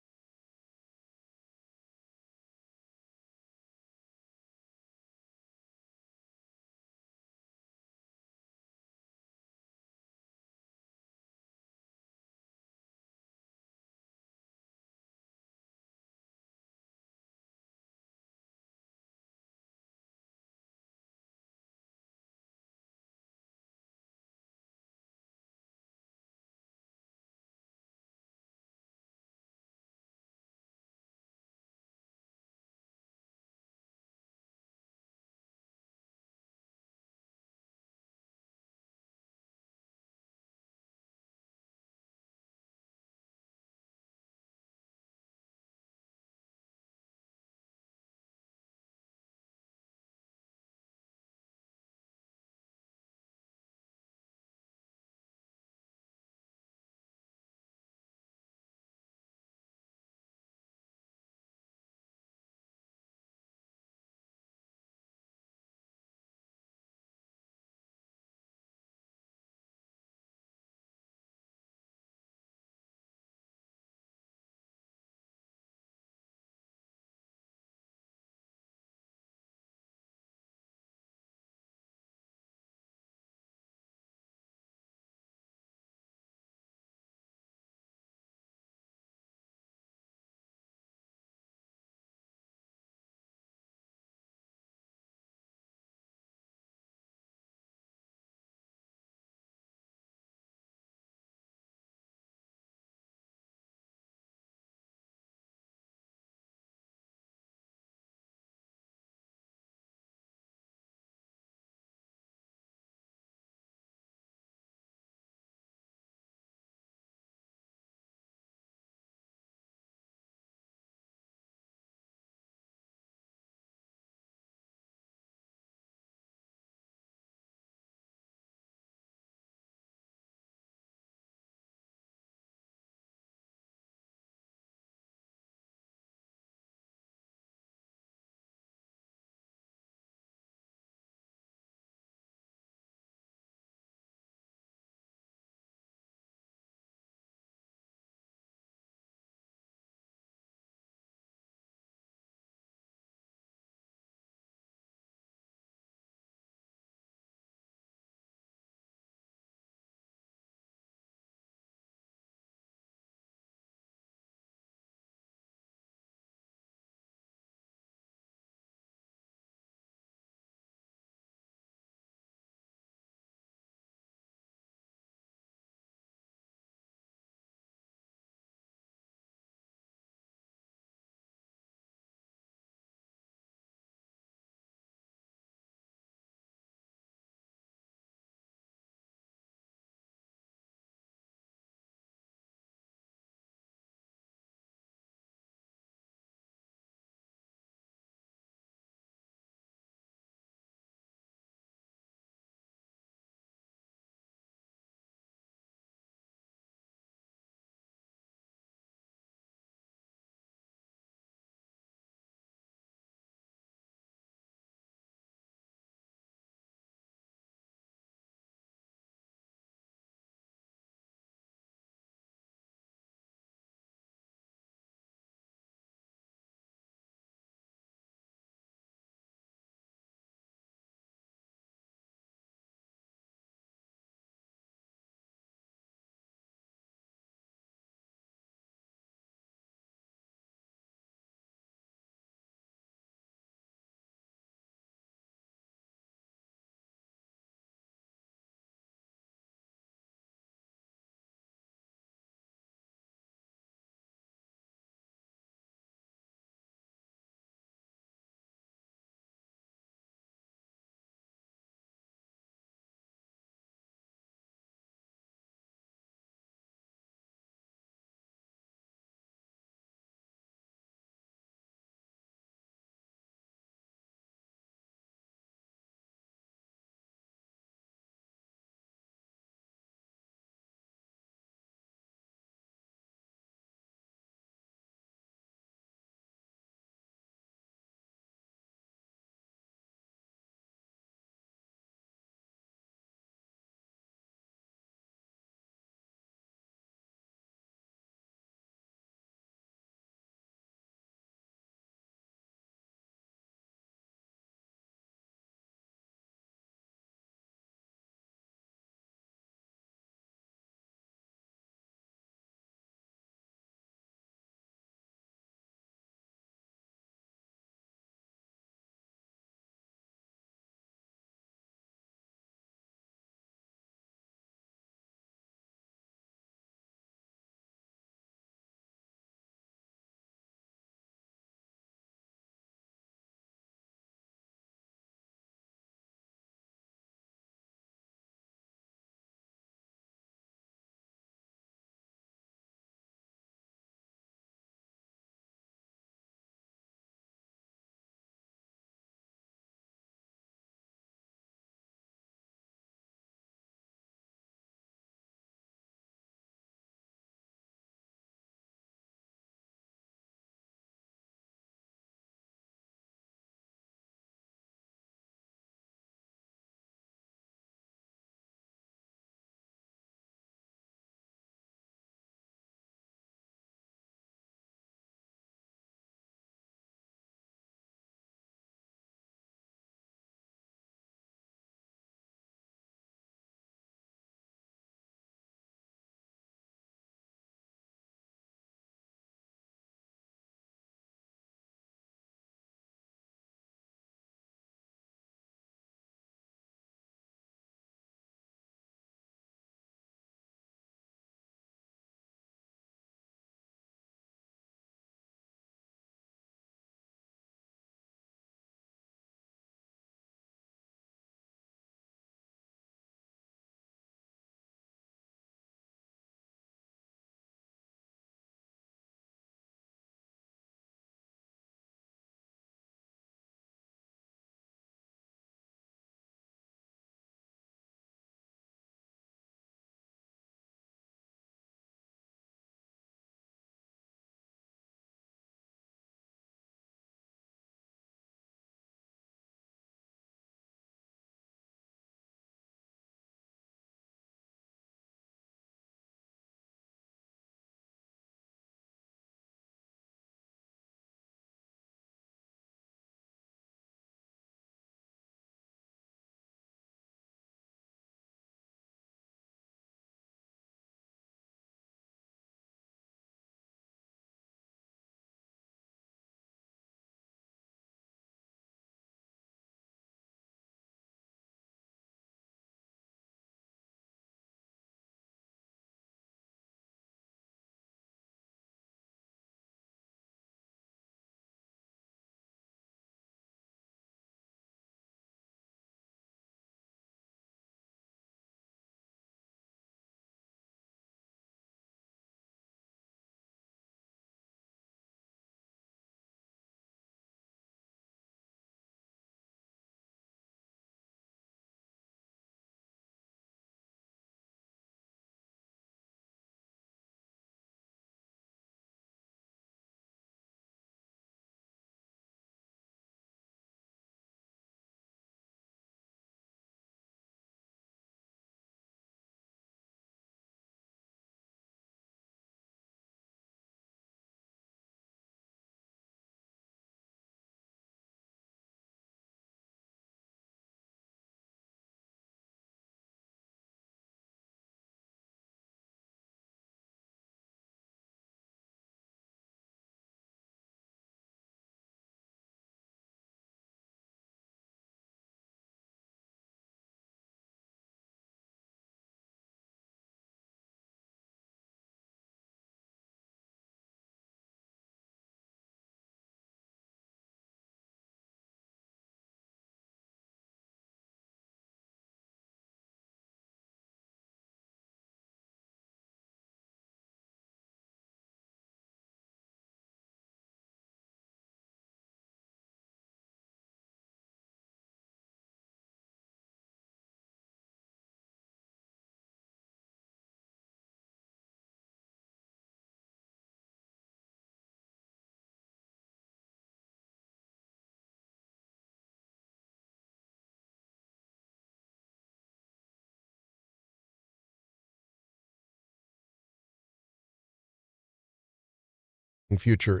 A: future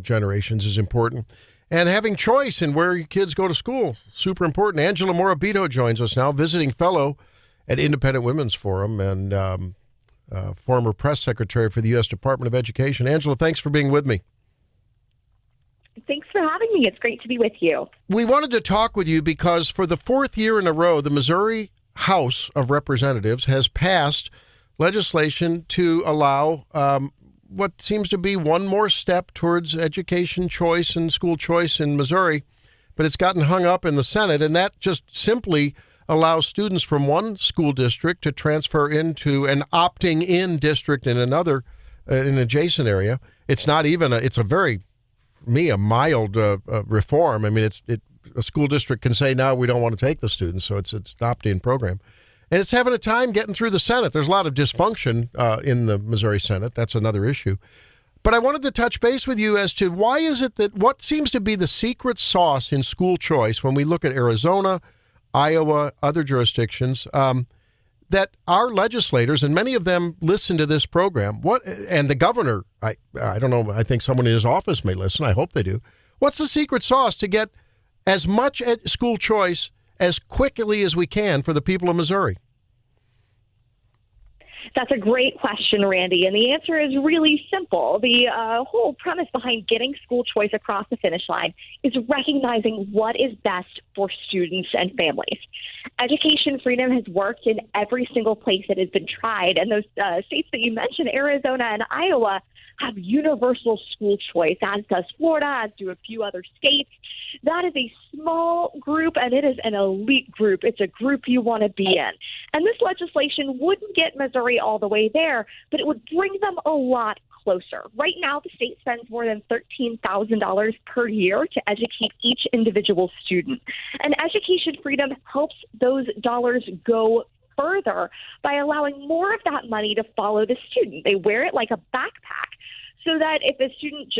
A: generations is important. And having choice in where your kids go to school, super important. Angela Morabito joins us now, visiting fellow at Independent Women's Forum and former press secretary for the U.S. Department of Education. Angela, thanks for being with me.
I: Thanks for having me. It's great to be with you.
A: We wanted to talk with you because for the fourth year in a row, the Missouri House of Representatives has passed legislation to allow what seems to be one more step towards education choice and school choice in Missouri, but it's gotten hung up in the Senate, and that just simply allows students from one school district to transfer into an opting-in district in another, in an adjacent area. It's not even it's a very, for me, a mild reform. I mean, a school district can say, no, we don't want to take the students, so it's an opt-in program. And it's having a time getting through the Senate. There's a lot of dysfunction in the Missouri Senate. That's another issue. But I wanted to touch base with you as to why is it that what seems to be the secret sauce in school choice when we look at Arizona, Iowa, other jurisdictions, that our legislators, and many of them listen to this program, and the governor, I don't know, I think someone in his office may listen. I hope they do. What's the secret sauce to get as much school choice as quickly as we can for the people of Missouri?
I: That's a great question, Randy, and the answer is really simple. The whole premise behind getting school choice across the finish line is recognizing what is best for students and families. Education freedom has worked in every single place it has been tried, and those states that you mentioned, Arizona and Iowa, have universal school choice, as does Florida, as do a few other states. That is a small group, and it is an elite group. It's a group you want to be in. And this legislation wouldn't get Missouri all the way there, but it would bring them a lot closer. Right now, the state spends more than $13,000 per year to educate each individual student. And education freedom helps those dollars go further by allowing more of that money to follow the student. They wear it like a backpack, so that if a student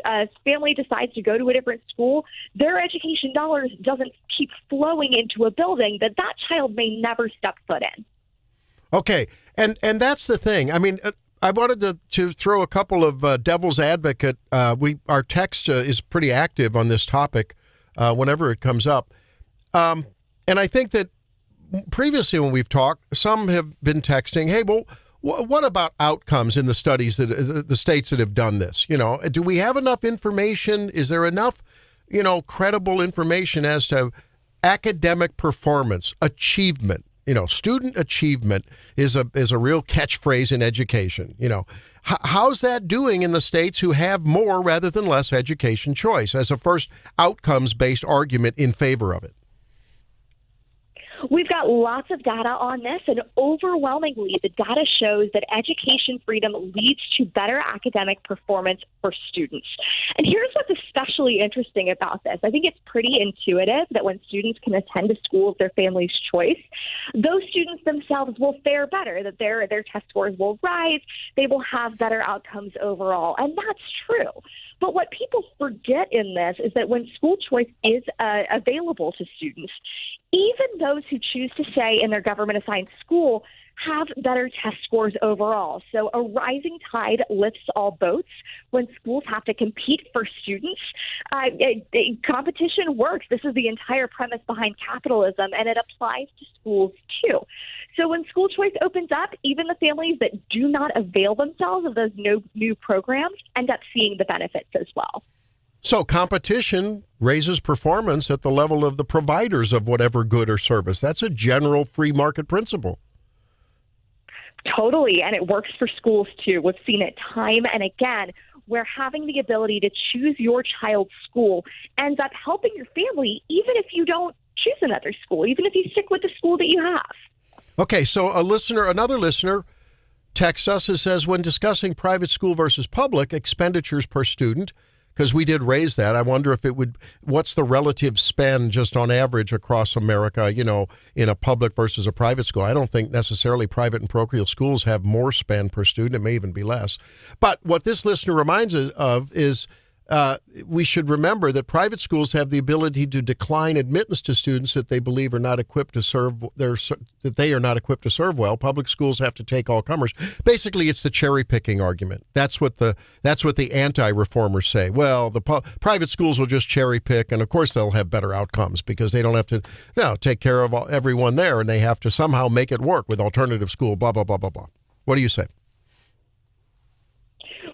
I: family decides to go to a different school, their education dollars doesn't keep flowing into a building that child may never step foot in.
A: Okay, and that's the thing. I mean, I wanted to throw a couple of devil's advocate. Our text is pretty active on this topic whenever it comes up, and I think that previously when we've talked, some have been texting, hey, well, what about outcomes in the studies that the states that have done this? You know, do we have enough information? Is there enough, credible information as to academic performance, achievement? Student achievement is a real catchphrase in education. How's that doing in the states who have more rather than less education choice as a first outcomes-based argument in favor of it?
I: We've got lots of data on this, and overwhelmingly, the data shows that education freedom leads to better academic performance for students. And here's what's especially interesting about this. I think it's pretty intuitive that when students can attend a school of their family's choice, those students themselves will fare better, that their test scores will rise, they will have better outcomes overall. And that's true. But what people forget in this is that when school choice is available to students, even those who choose to stay in their government-assigned school have better test scores overall. So a rising tide lifts all boats. When schools have to compete for students, competition works. This is the entire premise behind capitalism, and it applies to schools too. So when school choice opens up, even the families that do not avail themselves of those new programs end up seeing the benefits as well.
A: So competition raises performance at the level of the providers of whatever good or service. That's a general free market principle.
I: Totally, and it works for schools too. We've seen it time and again, where having the ability to choose your child's school ends up helping your family, even if you don't choose another school, even if you stick with the school that you have. Okay, so
A: another listener texts us and says, when discussing private school versus public expenditures per student, because we did raise that, I wonder if what's the relative spend just on average across America, in a public versus a private school. I don't think necessarily private and parochial schools have more spend per student. It may even be less. But what this listener reminds us of is we should remember that private schools have the ability to decline admittance to students that they believe are not equipped to serve well. Public schools have to take all comers. Basically, it's the cherry picking argument. That's what the anti-reformers say. Well, the private schools will just cherry pick, and of course they'll have better outcomes because they don't have to take care of everyone there, and they have to somehow make it work with alternative school. Blah blah blah blah blah. What do you say?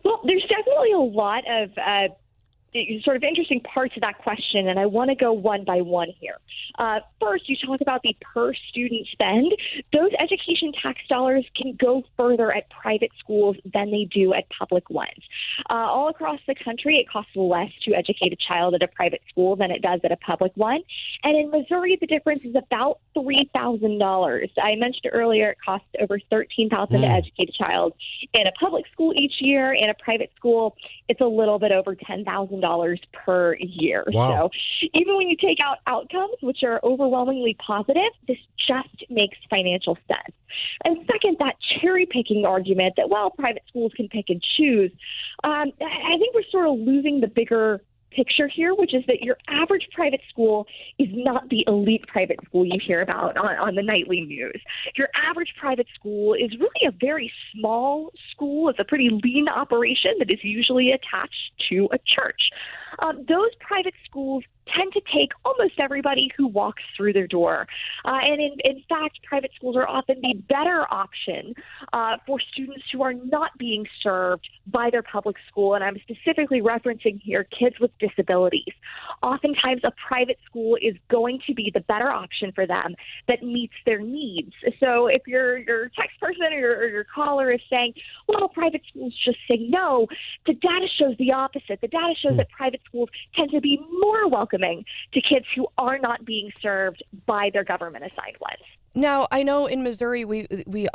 I: Well, there's definitely a lot of sort of interesting parts of that question, and I want to go one by one here. First, you talk about the per-student spend. Those education tax dollars can go further at private schools than they do at public ones. All across the country, it costs less to educate a child at a private school than it does at a public one. And in Missouri, the difference is about $3,000. I mentioned earlier it costs over $13,000 to educate a child in a public school each year. In a private school, it's a little bit over $10,000 per year.
A: Wow.
I: So even when you take out outcomes, which are overwhelmingly positive, this just makes financial sense. And second, that cherry picking argument that, well, private schools can pick and choose. I think we're sort of losing the bigger picture here, which is that your average private school is not the elite private school you hear about on the nightly news. Your average private school is really a very small school. It's a pretty lean operation that is usually attached to a church. Those private schools tend to take almost everybody who walks through their door. And in fact, private schools are often the better option for students who are not being served by their public school. And I'm specifically referencing here kids with disabilities. Oftentimes, a private school is going to be the better option for them that meets their needs. So if your text person or your caller is saying, well, private schools just say no, the data shows the opposite. The data shows that private schools tend to be more welcoming to kids who are not being served by their government-assigned ones.
B: Now, I know in Missouri we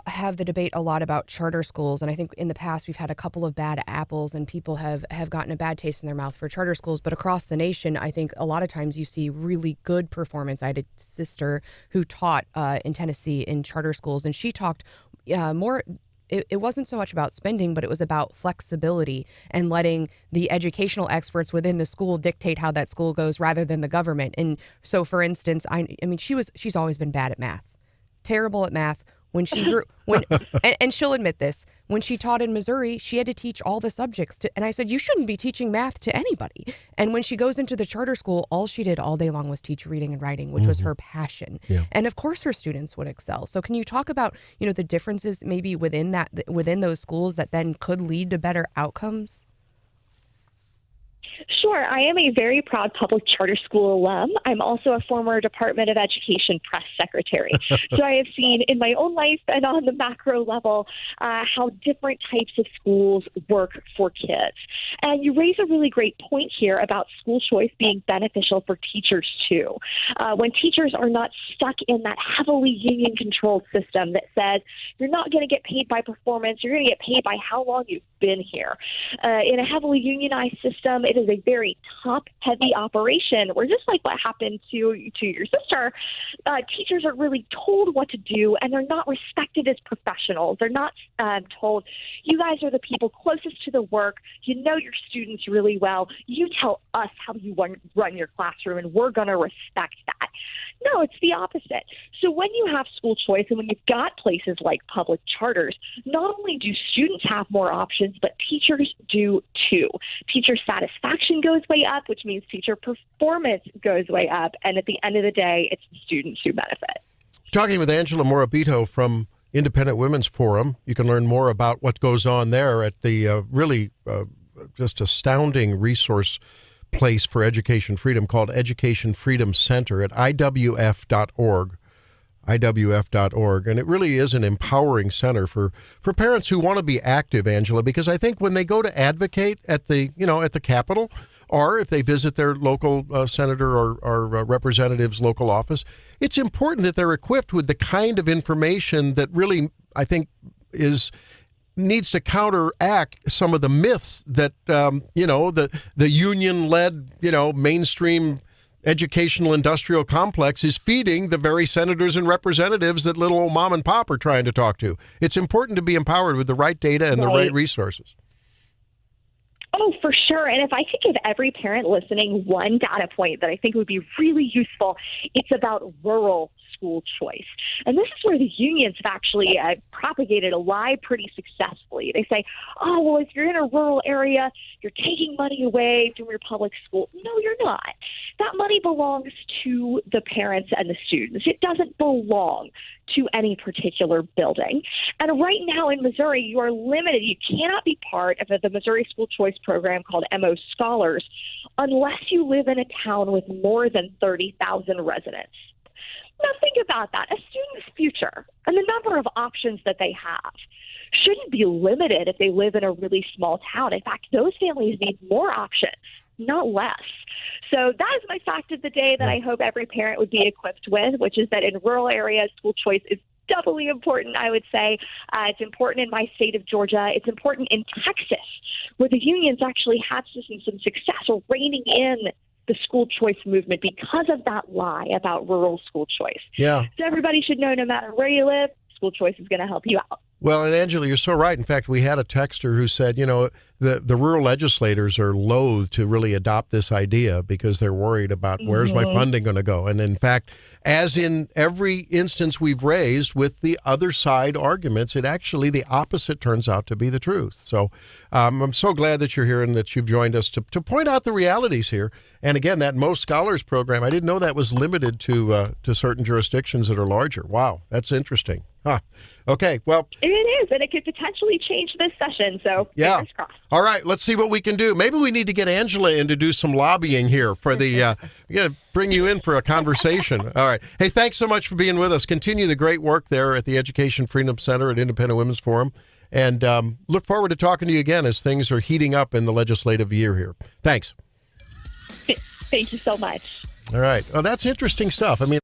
B: have the debate a lot about charter schools, and I think in the past we've had a couple of bad apples and people have gotten a bad taste in their mouth for charter schools. But across the nation, I think a lot of times you see really good performance. I had a sister who taught in Tennessee in charter schools, and she talked more. It wasn't so much about spending, but it was about flexibility and letting the educational experts within the school dictate how that school goes rather than the government. And so, for instance, I mean, she's always been bad at math, terrible at math. When she grew, and she'll admit this, when she taught in Missouri, she had to teach all the subjects. And I said, you shouldn't be teaching math to anybody. And when she goes into the charter school, all she did all day long was teach reading and writing, which was her passion. Yeah. And of course, her students would excel. So can you talk about, the differences maybe within those schools that then could lead to better outcomes?
I: Sure. I am a very proud public charter school alum. I'm also a former Department of Education press secretary. So I have seen in my own life and on the macro level how different types of schools work for kids. And you raise a really great point here about school choice being beneficial for teachers, too. When teachers are not stuck in that heavily union-controlled system that says you're not going to get paid by performance, you're going to get paid by how long you've been here. In a heavily unionized system, it is a very top-heavy operation where, just like what happened to your sister, teachers are really told what to do, and they're not respected as professionals. They're not told, you guys are the people closest to the work. You know your students really well. You tell us how you run your classroom, and we're going to respect that. No, it's the opposite. So when you have school choice and when you've got places like public charters, not only do students have more options, but teachers do too. Teacher satisfaction goes way up, which means teacher performance goes way up. And at the end of the day, it's the students who benefit.
A: Talking with Angela Morabito from Independent Women's Forum. You can learn more about what goes on there at the really just astounding resource place for education freedom called Education Freedom Center at IWF.org. IWF.org. And it really is an empowering center for parents who want to be active, Angela, because I think when they go to advocate at the Capitol, or if they visit their local senator or representative's local office, it's important that they're equipped with the kind of information that really, I think, needs to counteract some of the myths that, the union-led, mainstream educational industrial complex is feeding the very senators and representatives that little old mom and pop are trying to talk to. It's important to be empowered with the right data and the right resources.
I: Oh, for sure. And if I could give every parent listening one data point that I think would be really useful, it's about rural school choice. And this is where the unions have actually propagated a lie pretty successfully. They say, oh, well, if you're in a rural area, you're taking money away from your public school. No, you're not. That money belongs to the parents and the students. It doesn't belong to any particular building. And right now in Missouri, you are limited. You cannot be part of the Missouri School Choice program called MO Scholars unless you live in a town with more than 30,000 residents. Now think about that. A student's future and the number of options that they have shouldn't be limited if they live in a really small town. In fact, those families need more options, not less. So that is my fact of the day that I hope every parent would be equipped with, which is that in rural areas, school choice is doubly important, I would say. It's important in my state of Georgia. It's important in Texas, where the unions actually had some success reining in the school choice movement because of that lie about rural school choice.
A: Yeah.
I: So everybody should know no matter where you live, school choice is going to help you out.
A: Well, and Angela, you're so right. In fact, we had a texter who said, the rural legislators are loath to really adopt this idea because they're worried about where's my funding going to go. And in fact, as in every instance we've raised with the other side arguments, it actually, the opposite turns out to be the truth. So I'm so glad that you're here and that you've joined us to point out the realities here. And again, that Most Scholars program, I didn't know that was limited to certain jurisdictions that are larger. Wow, that's interesting. Huh. Okay, well.
I: It is, and it could potentially change this session, so fingers crossed.
A: All right, let's see what we can do. Maybe we need to get Angela in to do some lobbying here for the, we got to bring you in for a conversation. All right. Hey, thanks so much for being with us. Continue the great work there at the Education Freedom Center at Independent Women's Forum, and look forward to talking to you again as things are heating up in the legislative year here. Thanks.
I: Thank you so much.
A: All right. Oh, that's interesting stuff. I mean,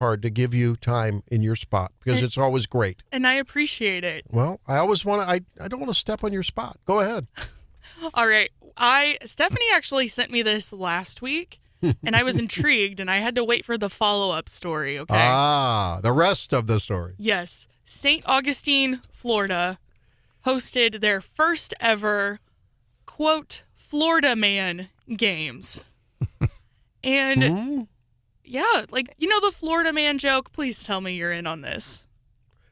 A: hard to give you time in your spot because it's always great.
C: And I appreciate it.
A: Well, I always want to, I don't want to step on your spot. Go ahead.
C: All right. Stephanie actually sent me this last week, and I was intrigued, and I had to wait for the follow-up story, okay?
A: The rest of the story.
C: Yes. St. Augustine, Florida, hosted their first ever, quote, Florida Man Games. And, yeah, like, you know the Florida Man joke? Please tell me you're in on this.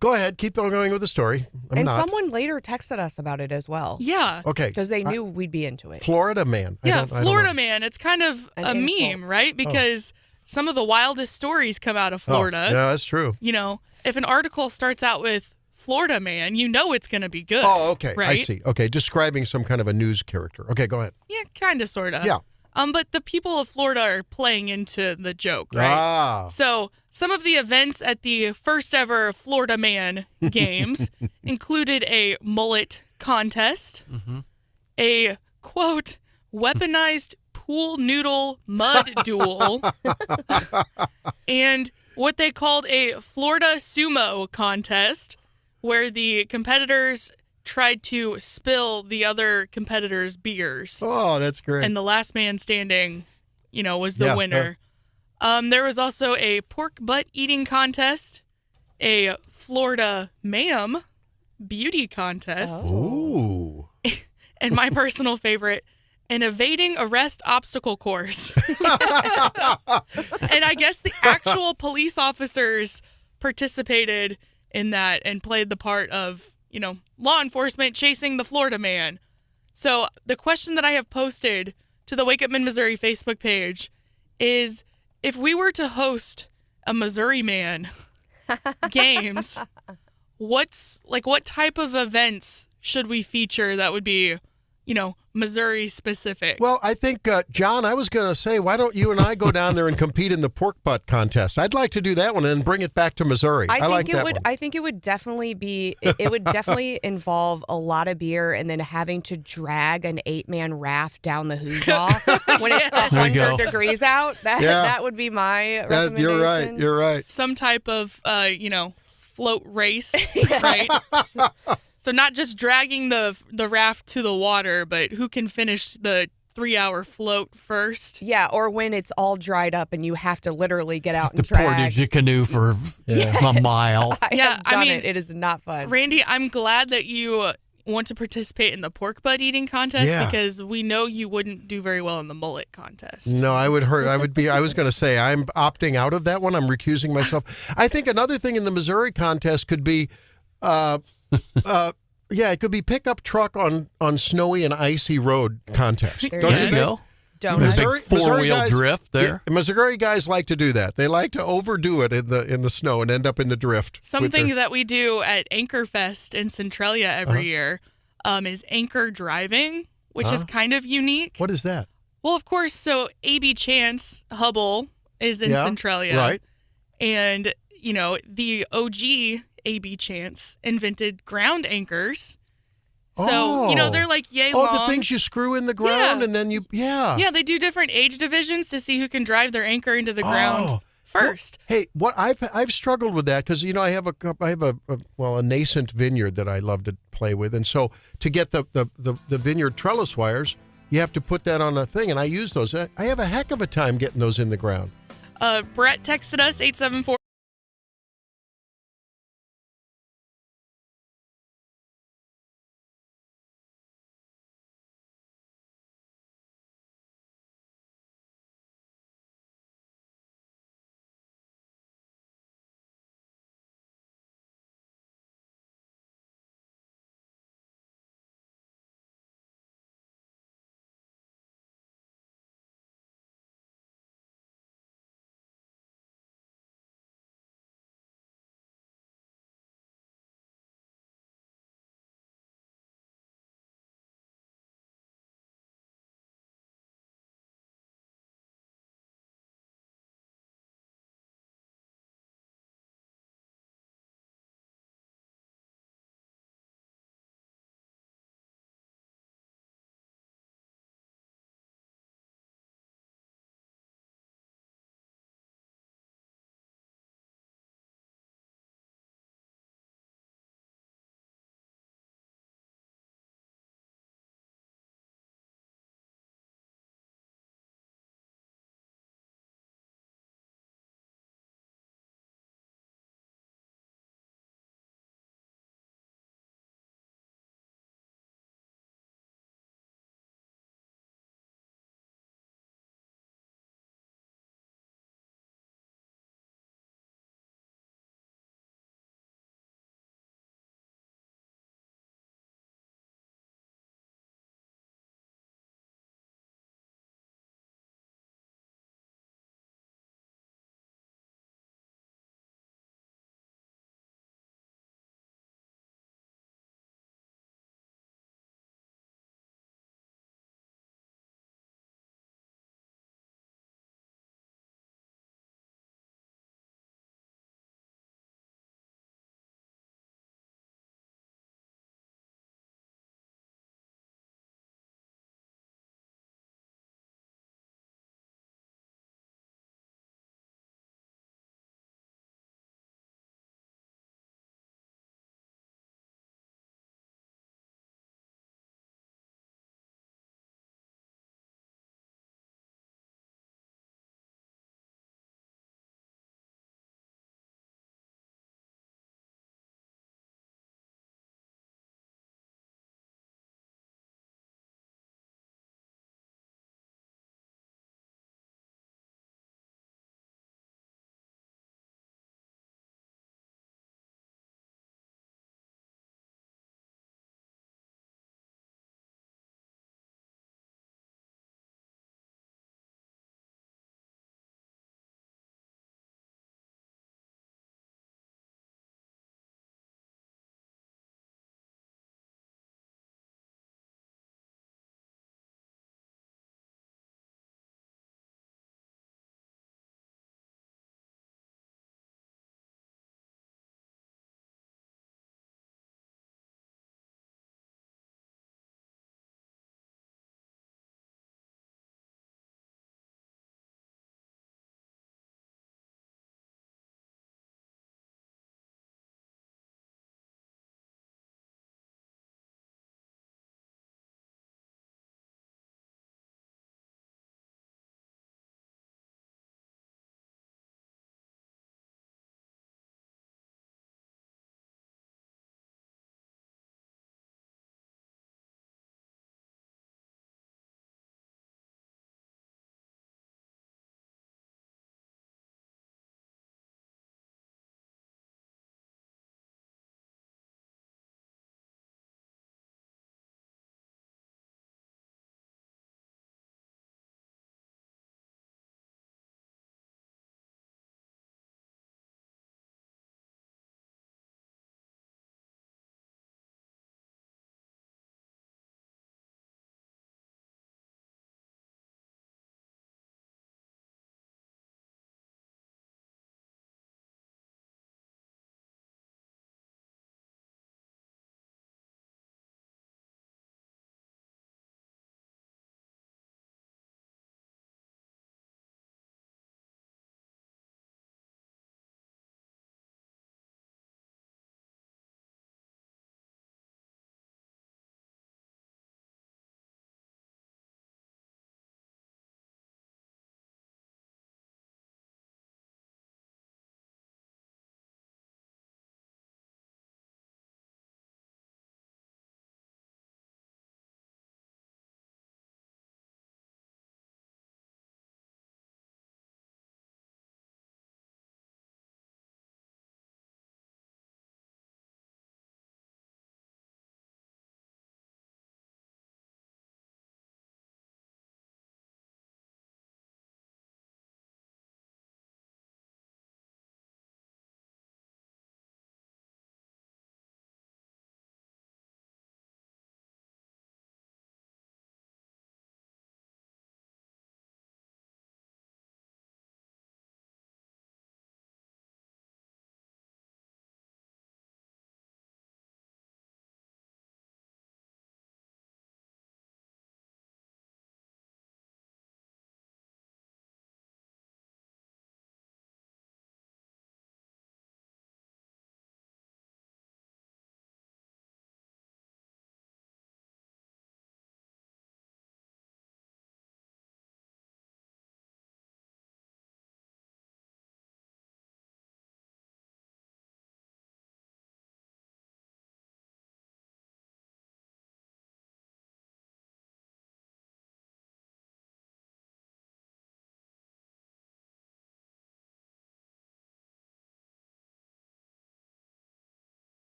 A: Go ahead. Keep on going with the story. I'm not.
B: Someone later texted us about it as well.
C: Yeah.
A: Okay.
B: Because they knew we'd be into it.
A: Florida Man.
C: Yeah, Florida Man. It's kind of a meme, right? Because some of the wildest stories come out of Florida.
A: Yeah, that's true.
C: You know, if an article starts out with Florida Man, you know it's going to be good.
A: Oh, okay.
C: Right?
A: I see. Okay, describing some kind of a news character. Okay, go ahead.
C: Yeah, kind of, sort of.
A: Yeah.
C: But the people of Florida are playing into the joke, right? So some of the events at the first ever Florida Man Games included a mullet contest, a, quote, weaponized pool noodle mud duel, and what they called a Florida sumo contest, where the competitors tried to spill the other competitors' beers.
A: Oh, that's great.
C: And the last man standing, you know, was the winner. There was also a pork butt eating contest, a Florida ma'am beauty contest.
A: Ooh.
C: And my personal favorite, an evading arrest obstacle course. And I guess the actual police officers participated in that and played the part of, you know, law enforcement chasing the Florida man. So the question that I have posted to the Wake Up Mid Missouri Facebook page is, if we were to host a Missouri Man games, what type of events should we feature that would be, you know, Missouri specific?
A: Well, I think, John, I was going to say, why don't you and I go down there and compete in the pork butt contest? I'd like to do that one and bring it back to Missouri. I like that one.
B: I think it would definitely be. It would definitely involve a lot of beer and then having to drag an 8-man raft down the Hough when it's 100 degrees out. That would be my recommendation.
A: You're right.
C: Some type of, you know, float race, right? So not just dragging the raft to the water, but who can finish the 3-hour float first?
B: Yeah, or when it's all dried up and you have to literally get out and
F: the portage a canoe for a mile.
B: I mean, it is not fun.
C: Randy, I'm glad that you want to participate in the pork butt eating contest because we know you wouldn't do very well in the mullet contest.
A: No, I would hurt. I was going to say I'm opting out of that one. I'm recusing myself. I think another thing in the Missouri contest could be it could be pickup truck on snowy and icy road contest.
B: There
A: Don't
B: you
A: you think?
B: go.
F: Missouri, four-wheel
A: guys,
F: drift there.
A: Yeah, Missouri guys like to do that. They like to overdo it in the snow and end up in the drift.
C: Something that we do at Anchor Fest in Centralia every year is anchor driving, which is kind of unique.
A: What is that?
C: Well, of course, so A.B. Chance Hubble is in Centralia.
A: Right.
C: And, you know, the OG A.B. Chance invented ground anchors. So, you know, they're like yay long.
A: Oh, the things you screw in the ground and then
C: Yeah, they do different age divisions to see who can drive their anchor into the ground first.
A: Well, hey, what I've struggled with that because, you know, I have a nascent vineyard that I love to play with. And so to get the vineyard trellis wires, you have to put that on a thing. And I use those. I have a heck of a time getting those in the ground.
C: Brett texted us 874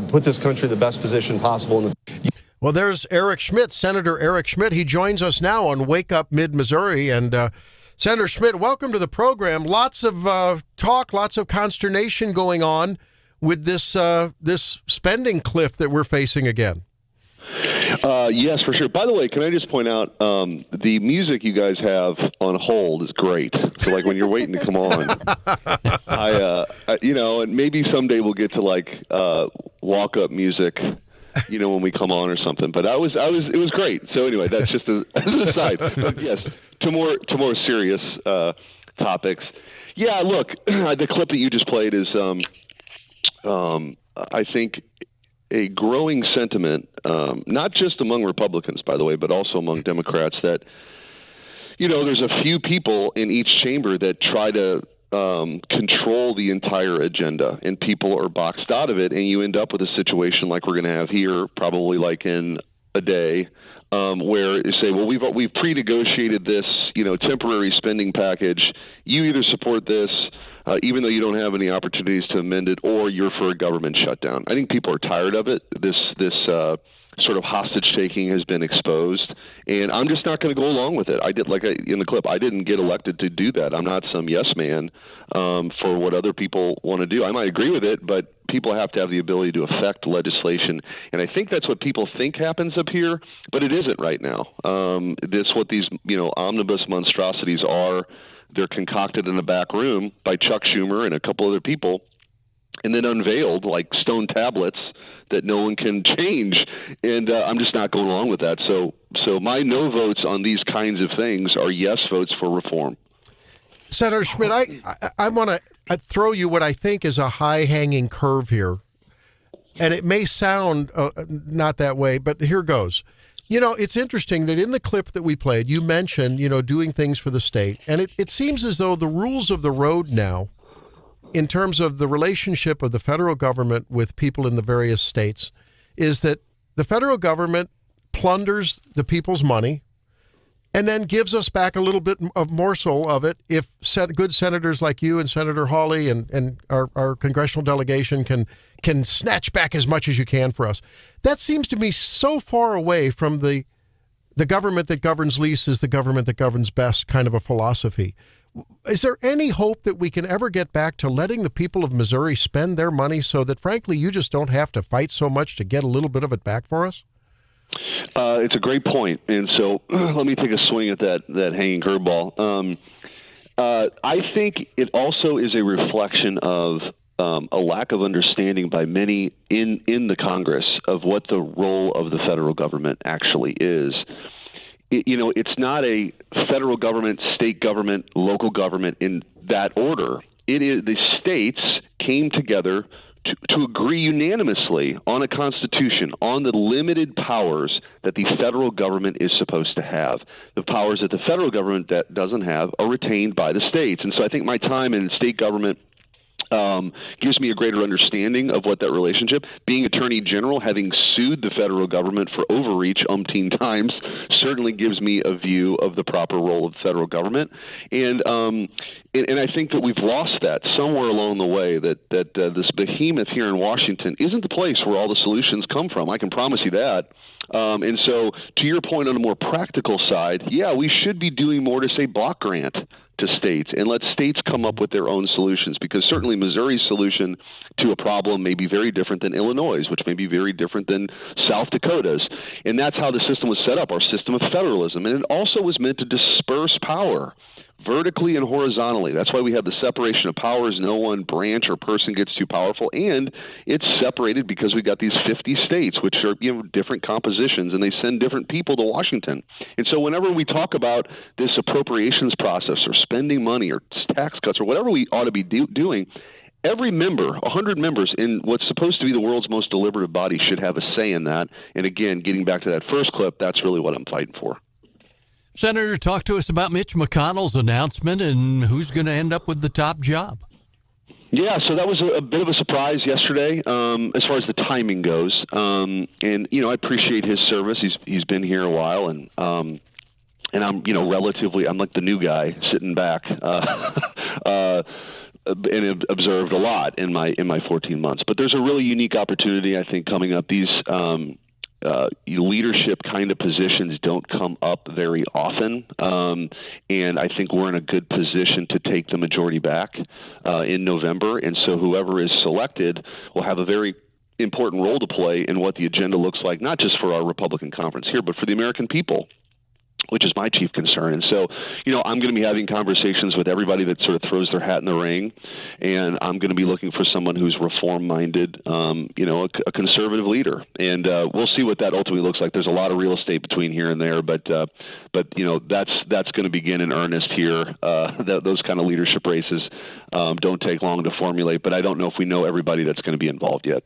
J: put this country in the best position possible.
A: Well, there's Eric Schmitt, Senator Eric Schmitt. He joins us now on Wake Up Mid-Missouri. And Senator Schmitt, welcome to the program. Lots of talk, lots of consternation going on with this this spending cliff that we're facing again.
K: Yes, for sure. By the way, can I just point out the music you guys have on hold is great. So, like, when you're waiting to come on, I and maybe someday we'll get to like walk-up music, when we come on or something. But it was great. So anyway, that's just as an aside. But yes, to more serious topics. Yeah, look, the clip that you just played is, I think, a growing sentiment, not just among Republicans, by the way, but also among Democrats, that, there's a few people in each chamber that try to control the entire agenda, and people are boxed out of it, and you end up with a situation like we're going to have here, probably like in a day, where you say, well, we've pre-negotiated this, temporary spending package. You either support this, even though you don't have any opportunities to amend it, or you're for a government shutdown. I think people are tired of it. This sort of hostage taking has been exposed, and I'm just not going to go along with it. In the clip, I didn't get elected to do that. I'm not some yes man for what other people want to do. I might agree with it, but people have to have the ability to affect legislation, and I think that's what people think happens up here, but it isn't right now. That's what these omnibus monstrosities are. They're concocted in a back room by Chuck Schumer and a couple other people, and then unveiled like stone tablets that no one can change. And I'm just not going along with that. So my no votes on these kinds of things are yes votes for reform.
A: Senator Schmitt, I want to throw you what I think is a high-hanging curve here. And it may sound not that way, but here goes. It's interesting that in the clip that we played, you mentioned, doing things for the state. And it seems as though the rules of the road now, in terms of the relationship of the federal government with people in the various states, is that the federal government plunders the people's money and then gives us back a little bit of morsel of it if good senators like you and Senator Hawley and our congressional delegation can snatch back as much as you can for us. That seems to me so far away from the government that governs least is the government that governs best kind of a philosophy. Is there any hope that we can ever get back to letting the people of Missouri spend their money so that, frankly, you just don't have to fight so much to get a little bit of it back for us?
K: It's a great point, and so let me take a swing at that hanging curveball. I think it also is a reflection of a lack of understanding by many in the Congress of what the role of the federal government actually is. It's not a federal government, state government, local government in that order. It is the states came together to agree unanimously on a constitution, on the limited powers that the federal government is supposed to have. The powers that the federal government that doesn't have are retained by the states. And so I think my time in state government gives me a greater understanding of what that relationship, being Attorney General, having sued the federal government for overreach umpteen times, certainly gives me a view of the proper role of the federal government. And I think that we've lost that somewhere along the way, that this behemoth here in Washington isn't the place where all the solutions come from. I can promise you that. And so to your point on a more practical side, yeah, we should be doing more to, say, block grant to states and let states come up with their own solutions, because certainly Missouri's solution to a problem may be very different than Illinois', which may be very different than South Dakota's. And that's how the system was set up, our system of federalism. And it also was meant to disperse power vertically and horizontally. That's why we have the separation of powers. No one branch or person gets too powerful, and it's separated because we got these 50 states, which are different compositions, and they send different people to Washington. And so whenever we talk about this appropriations process or spending money or tax cuts or whatever we ought to be doing, every member, 100 members in what's supposed to be the world's most deliberative body, should have a say in that. And again, getting back to that first clip, that's really what I'm fighting for.
F: Senator, talk to us about Mitch McConnell's announcement and who's going to end up with the top job.
K: Yeah, so that was a bit of a surprise yesterday as far as the timing goes. And, I appreciate his service. He's been here a while, and I'm, relatively, I'm like the new guy sitting back. and have observed a lot in my 14 months. But there's a really unique opportunity, I think, coming up. These leadership kind of positions don't come up very often, and I think we're in a good position to take the majority back in November. And so whoever is selected will have a very important role to play in what the agenda looks like, not just for our Republican conference here, but for the American people, which is my chief concern. And so, I'm going to be having conversations with everybody that sort of throws their hat in the ring, and I'm going to be looking for someone who's reform-minded, a conservative leader. And we'll see what that ultimately looks like. There's a lot of real estate between here and there, but that's going to begin in earnest here. Those kind of leadership races don't take long to formulate, but I don't know if we know everybody that's going to be involved yet.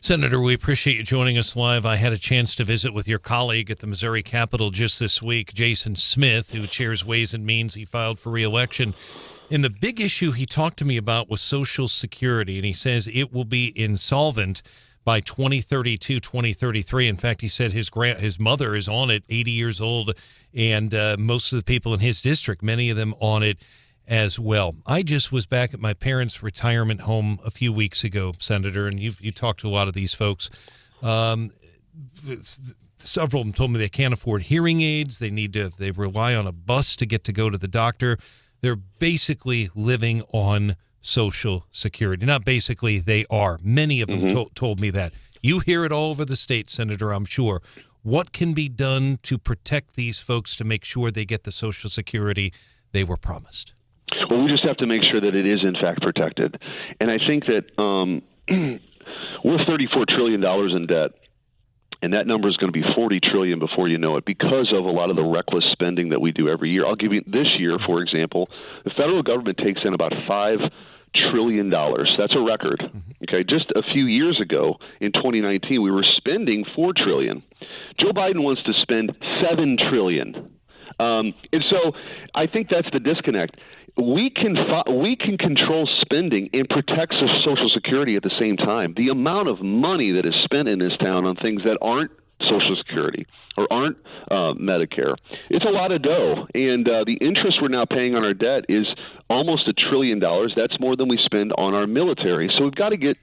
E: Senator, we appreciate you joining us live. I had a chance to visit with your colleague at the Missouri Capitol just this week, Jason Smith, who chairs Ways and Means. He filed for re-election. And the big issue he talked to me about was Social Security, and he says it will be insolvent by 2032, 2033. In fact, he said his mother is on it, 80 years old, and most of the people in his district, many of them on it as well. I just was back at my parents' retirement home a few weeks ago, Senator, and you talked to a lot of these folks. Several of them told me they can't afford hearing aids. They rely on a bus to go to the doctor. They're basically living on Social Security. Not basically, they are. Many of them told me that. You hear it all over the state, Senator, I'm sure. What can be done to protect these folks to make sure they get the Social Security they were promised?
K: Well, we just have to make sure that it is, in fact, protected. And I think that we're $34 trillion in debt, and that number is going to be $40 trillion before you know it because of a lot of the reckless spending that we do every year. I'll give you this year, for example, the federal government takes in about $5 trillion. That's a record. Okay, just a few years ago in 2019, we were spending $4 trillion. Joe Biden wants to spend $7 trillion. And so I think that's the disconnect. We can control spending and protect Social Security at the same time. The amount of money that is spent in this town on things that aren't Social Security or aren't Medicare, it's a lot of dough. And the interest we're now paying on our debt is almost $1 trillion. That's more than we spend on our military. So we've got to get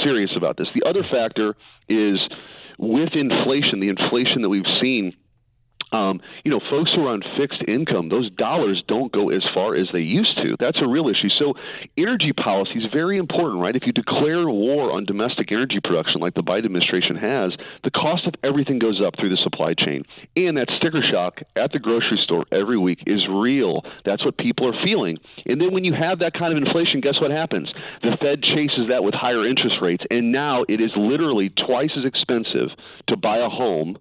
K: serious about this. The other factor is with inflation, the inflation that we've seen. Folks who are on fixed income, those dollars don't go as far as they used to. That's a real issue. So energy policy is very important, right? If you declare war on domestic energy production like the Biden administration has, the cost of everything goes up through the supply chain. And that sticker shock at the grocery store every week is real. That's what people are feeling. And then when you have that kind of inflation, guess what happens? The Fed chases that with higher interest rates, and now it is literally twice as expensive to buy a home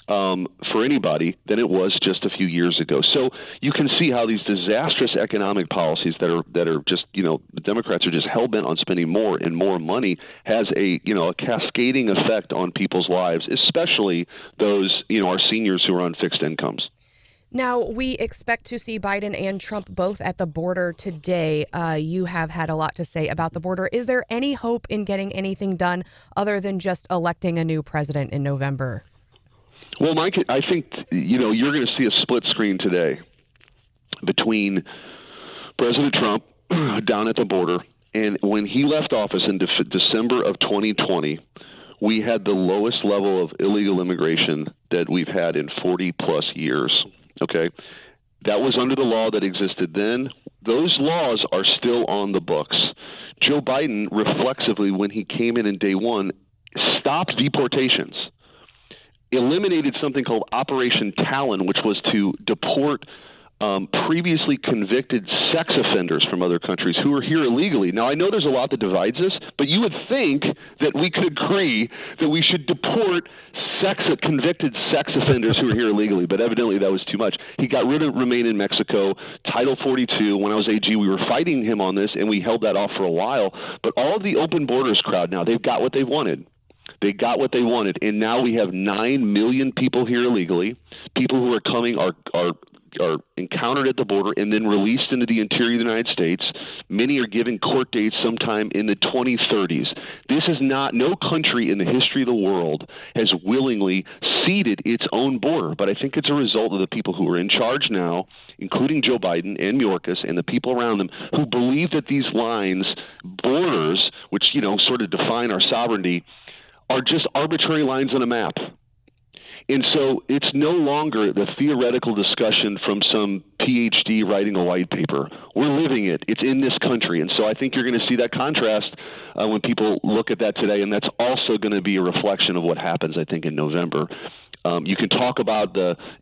K: for anybody than it was just a few years ago. So you can see how these disastrous economic policies that are just, the Democrats are just hell-bent on spending more and more money has a cascading effect on people's lives, especially those, our seniors who are on fixed incomes.
B: Now, we expect to see Biden and Trump both at the border today. You have had a lot to say about the border. Is there any hope in getting anything done other than just electing a new president in November?
K: Well, Mike, I think, you're going to see a split screen today between President Trump down at the border. And when he left office in December of 2020, we had the lowest level of illegal immigration that we've had in 40-plus years. Okay? That was under the law that existed then. Those laws are still on the books. Joe Biden, reflexively, when he came in day one, stopped deportations. Eliminated something called Operation Talon, which was to deport previously convicted sex offenders from other countries who are here illegally. Now, I know there's a lot that divides us, but you would think that we could agree that we should deport convicted sex offenders who are here illegally, but evidently that was too much. He got rid of Remain in Mexico, Title 42. When I was AG, we were fighting him on this, and we held that off for a while. But all of the open borders crowd now, they've got what they wanted. They got what they wanted, and now we have 9 million people here illegally. People who are coming are are encountered at the border and then released into the interior of the United States. Many are given court dates sometime in the 2030s. This is not, no country in the history of the world has willingly ceded its own border. But I think it's a result of the people who are in charge now, including Joe Biden and Mayorkas and the people around them, who believe that these lines, borders, which, sort of define our sovereignty, are just arbitrary lines on a map. And so it's no longer the theoretical discussion from some PhD writing a white paper. We're living it. It's in this country. And so I think you're going to see that contrast when people look at that today. And that's also going to be a reflection of what happens, I think, in November. You can talk about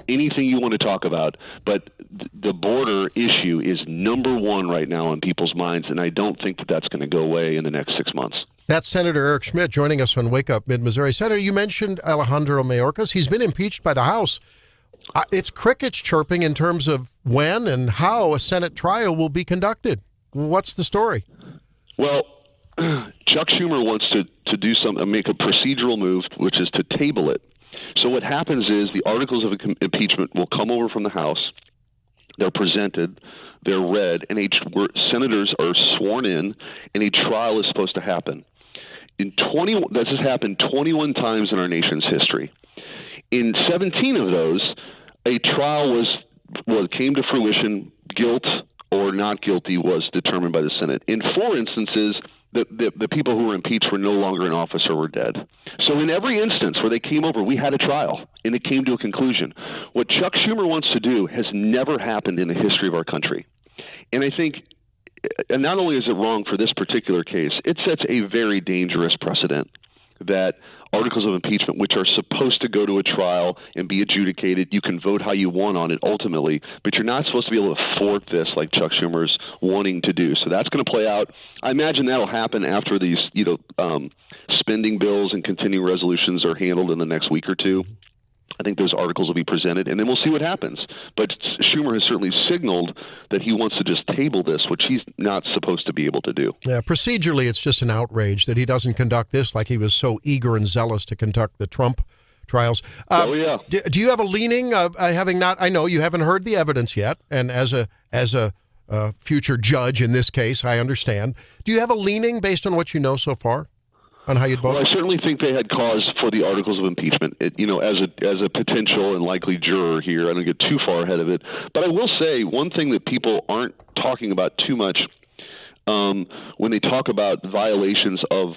K: anything you want to talk about, but the border issue is number one right now on people's minds, and I don't think that that's going to go away in the next 6 months.
A: That's Senator Eric Schmitt joining us on Wake Up Mid-Missouri. Senator, you mentioned Alejandro Mayorkas. He's been impeached by the House. It's crickets chirping in terms of when and how a Senate trial will be conducted. What's the story?
K: Well, Chuck Schumer wants to do make a procedural move, which is to table it. So what happens is the articles of impeachment will come over from the House. They're presented, they're read, and senators are sworn in, and a trial is supposed to happen. This has happened 21 times in our nation's history. In 17 of those, a trial came to fruition. Guilt or not guilty was determined by the Senate. In 4 instances, the people who were impeached were no longer in office or were dead. So in every instance where they came over, we had a trial, and it came to a conclusion. What Chuck Schumer wants to do has never happened in the history of our country. And I think, and not only is it wrong for this particular case, it sets a very dangerous precedent that articles of impeachment, which are supposed to go to a trial and be adjudicated, you can vote how you want on it ultimately, but you're not supposed to be able to thwart this like Chuck Schumer's wanting to do. So that's going to play out. I imagine that'll happen after these, spending bills and continuing resolutions are handled in the next week or two. I think those articles will be presented, and then we'll see what happens. But Schumer has certainly signaled that he wants to just table this, which he's not supposed to be able to do. Yeah,
A: procedurally, it's just an outrage that he doesn't conduct this like he was so eager and zealous to conduct the Trump trials.
K: Yeah.
A: Do you have a leaning of having not? I know you haven't heard the evidence yet, and as a future judge in this case, I understand. Do you have a leaning based on what you know so far on how you'd vote?
K: Well, I certainly think they had cause for the articles of impeachment. As a potential and likely juror here, I don't get too far ahead of it. But I will say one thing that people aren't talking about too much when they talk about violations of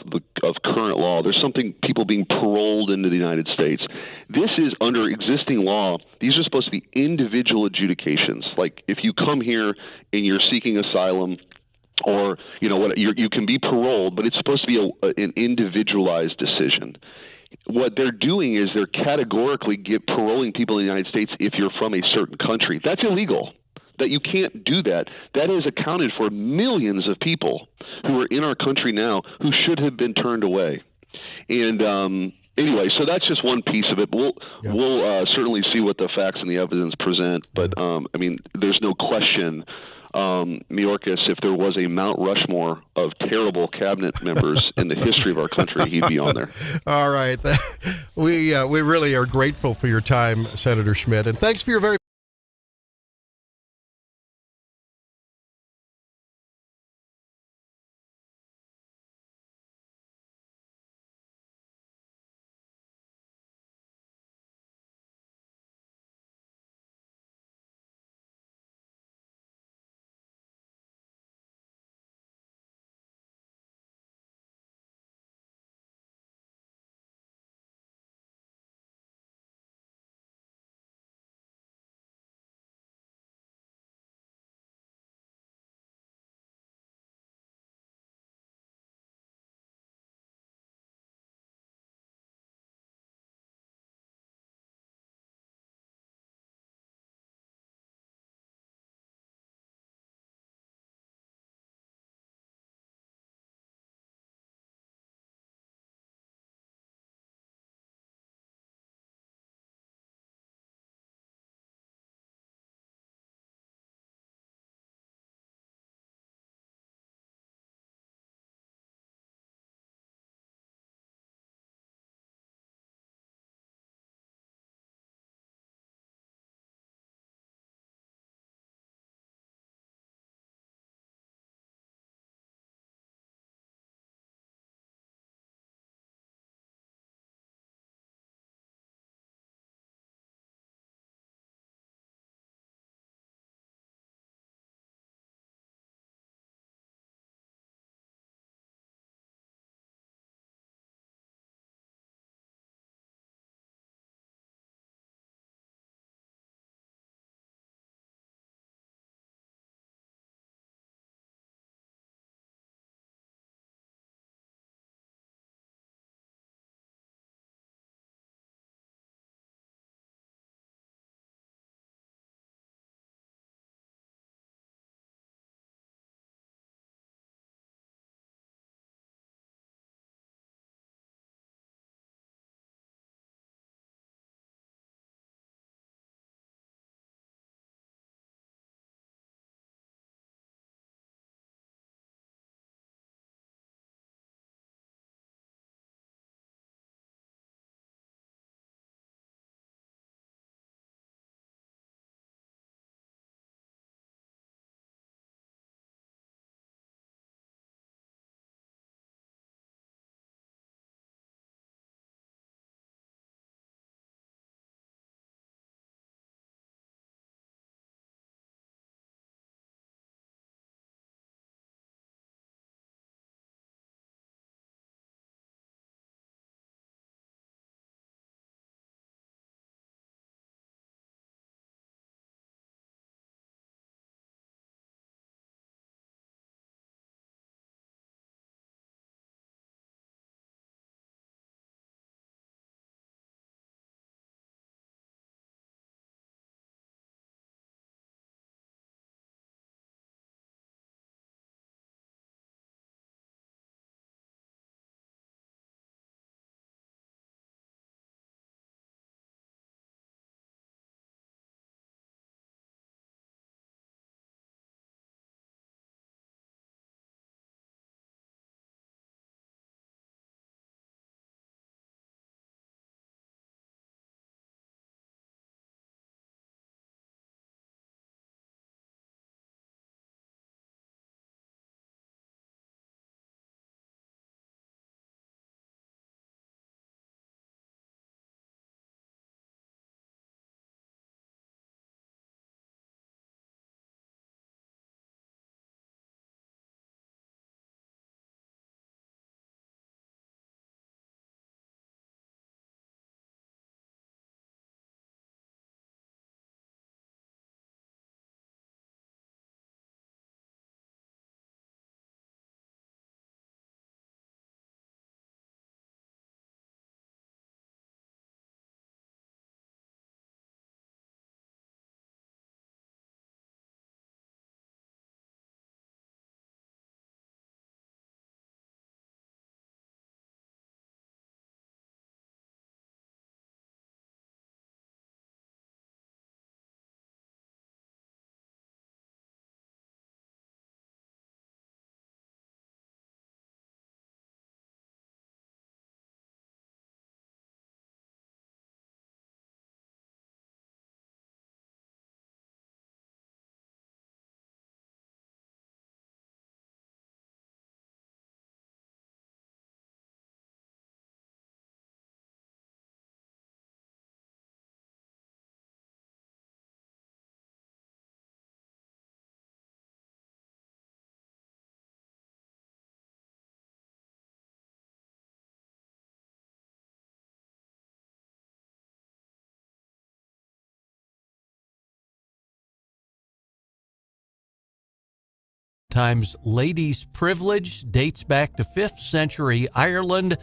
K: current law. There's something, people being paroled into the United States. This is under existing law. These are supposed to be individual adjudications. Like if you come here and you're seeking asylum, or you can be paroled, but it's supposed to be an individualized decision. What they're doing is they're categorically paroling people in the United States if you're from a certain country. That's illegal. That you can't do that. That has accounted for millions of people who are in our country now who should have been turned away. And anyway, so that's just one piece of it. We'll certainly see what the facts and the evidence present. But there's no question. Mayorkas, if there was a Mount Rushmore of terrible cabinet members in the history of our country, he'd be on there.
A: All right. We really are grateful for your time, Senator Schmitt, and thanks for your very
F: sometimes ladies' privilege, dates back to 5th century Ireland.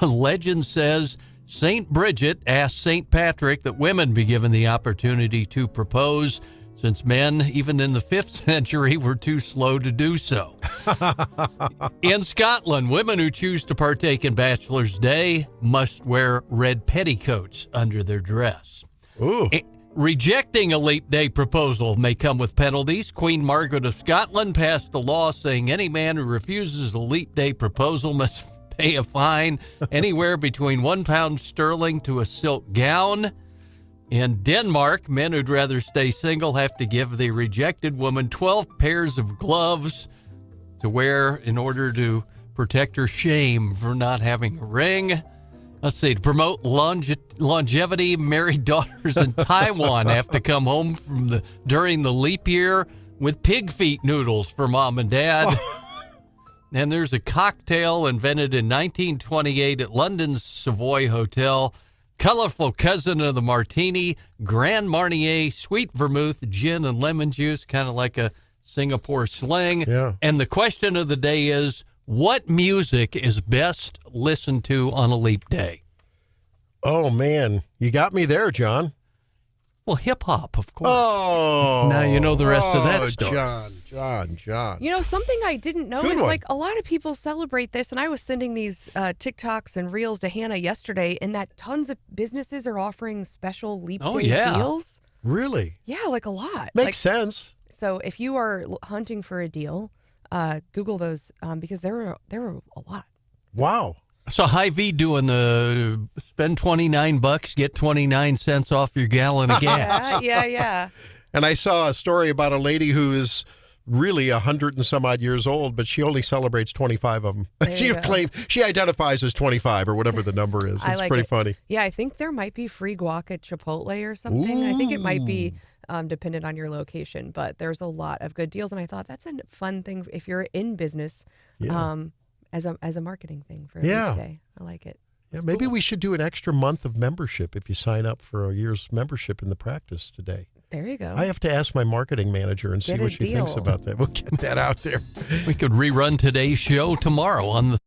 F: The legend says St. Bridget asked St. Patrick that women be given the opportunity to propose, since men, even in the 5th century, were too slow to do so. In Scotland, women who choose to partake in Bachelor's Day must wear red petticoats under their dress.
A: Ooh.
F: Rejecting a leap day proposal may come with penalties. Queen Margaret of Scotland passed a law saying any man who refuses a leap day proposal must pay a fine anywhere between £1 sterling to a silk gown. In Denmark, men who'd rather stay single have to give the rejected woman 12 pairs of gloves to wear in order to protect her shame for not having a ring. Let's see, to promote longevity, married daughters in Taiwan have to come home during the leap year with pig feet noodles for mom and dad. And there's a cocktail invented in 1928 at London's Savoy Hotel. Colorful cousin of the martini, Grand Marnier, sweet vermouth, gin, and lemon juice, kind of like a Singapore sling.
A: Yeah.
F: And the question of the day is, what music is best listened to on a leap day?
A: Oh, man. You got me there, John.
F: Well, hip-hop, of course.
A: Oh.
F: Now you know the rest of that story.
A: John.
B: You know, something I didn't know
A: Good
B: is
A: one.
B: like a lot of people celebrate this, and I was sending these TikToks and Reels to Hannah yesterday, and that tons of businesses are offering special leap day deals.
A: Really?
B: Yeah, like a lot.
A: Makes sense.
B: So if you are hunting for a deal, Google those because there were a lot.
A: Wow.
F: So Hy-Vee doing the spend $29, get 29 cents off your gallon of gas.
B: Yeah.
A: And I saw a story about a lady who is really 100 and some odd years old, but she only celebrates 25 of them. She identifies as 25 or whatever the number is. It's pretty funny.
B: Yeah, I think there might be free guac at Chipotle or something. I think it might be dependent on your location, but there's a lot of good deals. And I thought that's a fun thing if you're in business as a marketing thing for a day. I like it.
A: Yeah, maybe we should do an extra month of membership if you sign up for a year's membership in the practice today.
B: There you go.
A: I have to ask my marketing manager and see what she thinks about that. We'll get that out there.
F: We could rerun today's show tomorrow on the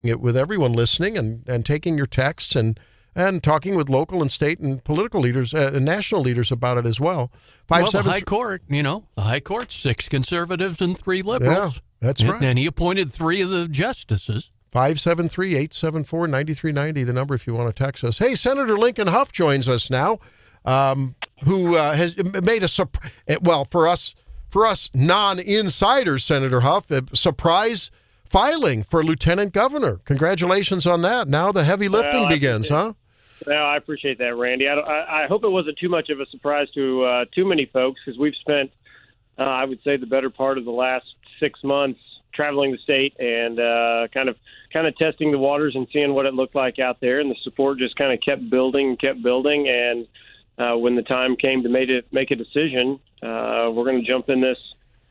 A: it with everyone listening and taking your texts and talking with local and state and political leaders and national leaders about it as well.
F: The High Court, the High Court, 6 conservatives and 3 liberals.
A: Yeah, that's right.
F: And he appointed 3 of the justices.
A: 573-874-9390, the number if you want to text us. Hey, Senator Lincoln Hough joins us now, who has made for us non-insiders, Senator Hough, a surprise filing for lieutenant governor. Congratulations on that. Now the heavy lifting begins, huh?
L: Well, I appreciate that, Randy. I hope it wasn't too much of a surprise to too many folks, because we've spent, I would say, the better part of the last 6 months traveling the state and kind of testing the waters and seeing what it looked like out there, and the support just kind of kept building. And when the time came to make a decision, we're going to jump in this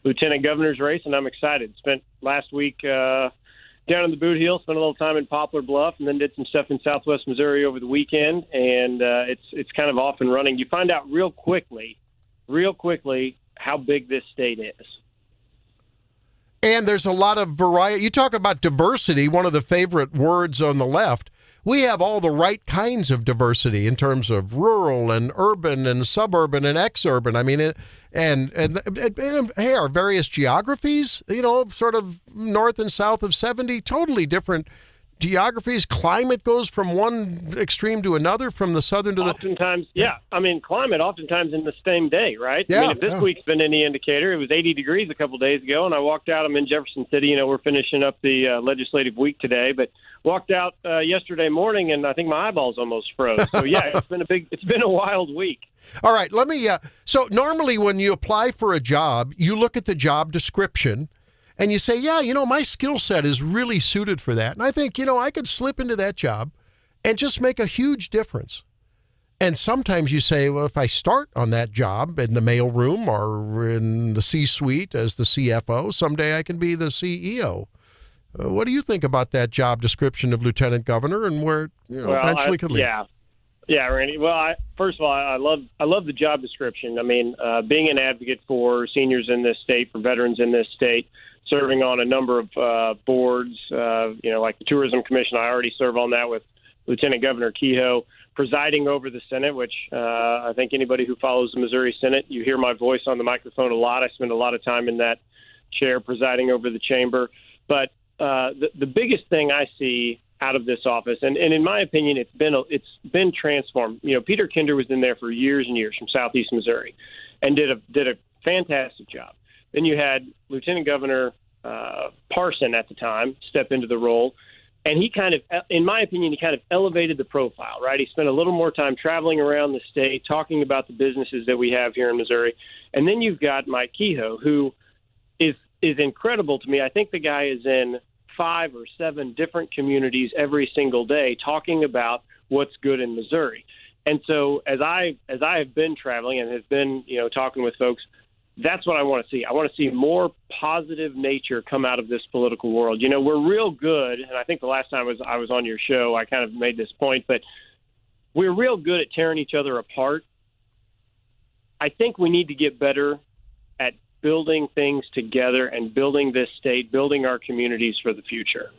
L: lieutenant governor's race, and I'm excited. Spent last week down in the Boot Heel, spent a little time in Poplar Bluff, and then did some stuff in Southwest Missouri over the weekend, and it's kind of off and running. You find out real quickly how big this state is.
A: And there's a lot of variety. You talk about diversity, one of the favorite words on the left. We have all the right kinds of diversity in terms of rural and urban and suburban and exurban. I mean, and hey, our various geographies, sort of north and south of 70, totally different geographies. Climate goes from one extreme to another, from the southern to
L: oftentimes, climate oftentimes in the same day, right?
A: Yeah,
L: if this week's been any indicator, it was 80 degrees a couple days ago, and I walked out. I'm in Jefferson City. We're finishing up the legislative week today, but walked out yesterday morning, and I think my eyeballs almost froze. So yeah, it's been a wild week.
A: All right, let me. So normally when you apply for a job, you look at the job description. And you say, my skill set is really suited for that. And I think, I could slip into that job and just make a huge difference. And sometimes you say, well, if I start on that job in the mailroom or in the C-suite as the CFO, someday I can be the CEO. What do you think about that job description of lieutenant governor and where eventually could lead?
L: Yeah, Randy. Well, first of all, I love the job description. I mean, being an advocate for seniors in this state, for veterans in this state, serving on a number of boards, like the Tourism Commission. I already serve on that with Lieutenant Governor Kehoe, presiding over the Senate, which I think anybody who follows the Missouri Senate, you hear my voice on the microphone a lot. I spend a lot of time in that chair presiding over the chamber. But the biggest thing I see out of this office, and in my opinion, it's been transformed. Peter Kinder was in there for years and years from Southeast Missouri and did a fantastic job. Then you had Lieutenant Governor Parson at the time step into the role, and he kind of, in my opinion, elevated the profile, right? He spent a little more time traveling around the state, talking about the businesses that we have here in Missouri. And then you've got Mike Kehoe, who is incredible to me. I think the guy is in 5 or 7 different communities every single day talking about what's good in Missouri. And so as I have been traveling and have been, talking with folks, that's what I want to see. I want to see more positive nature come out of this political world. We're real good, and I think the last time I was on your show, I kind of made this point, but we're real good at tearing each other apart. I think we need to get better at building things together and building this state, building our communities for the future.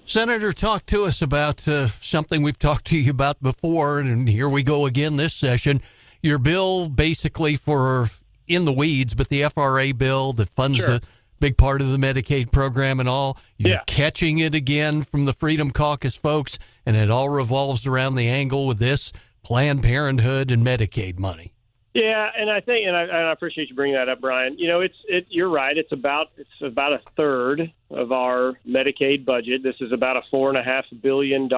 F: Senator, talk to us about something we've talked to you about before, and here we go again this session. Your bill basically for in the weeds, but the FRA bill that funds a big part of the Medicaid program and all, you're catching it again from the Freedom Caucus folks, and it all revolves around the angle with this Planned Parenthood and Medicaid money.
L: Yeah, and I think, and I appreciate you bringing that up, Brian. You're right. It's about a third of our Medicaid budget. This is about a $4.5 billion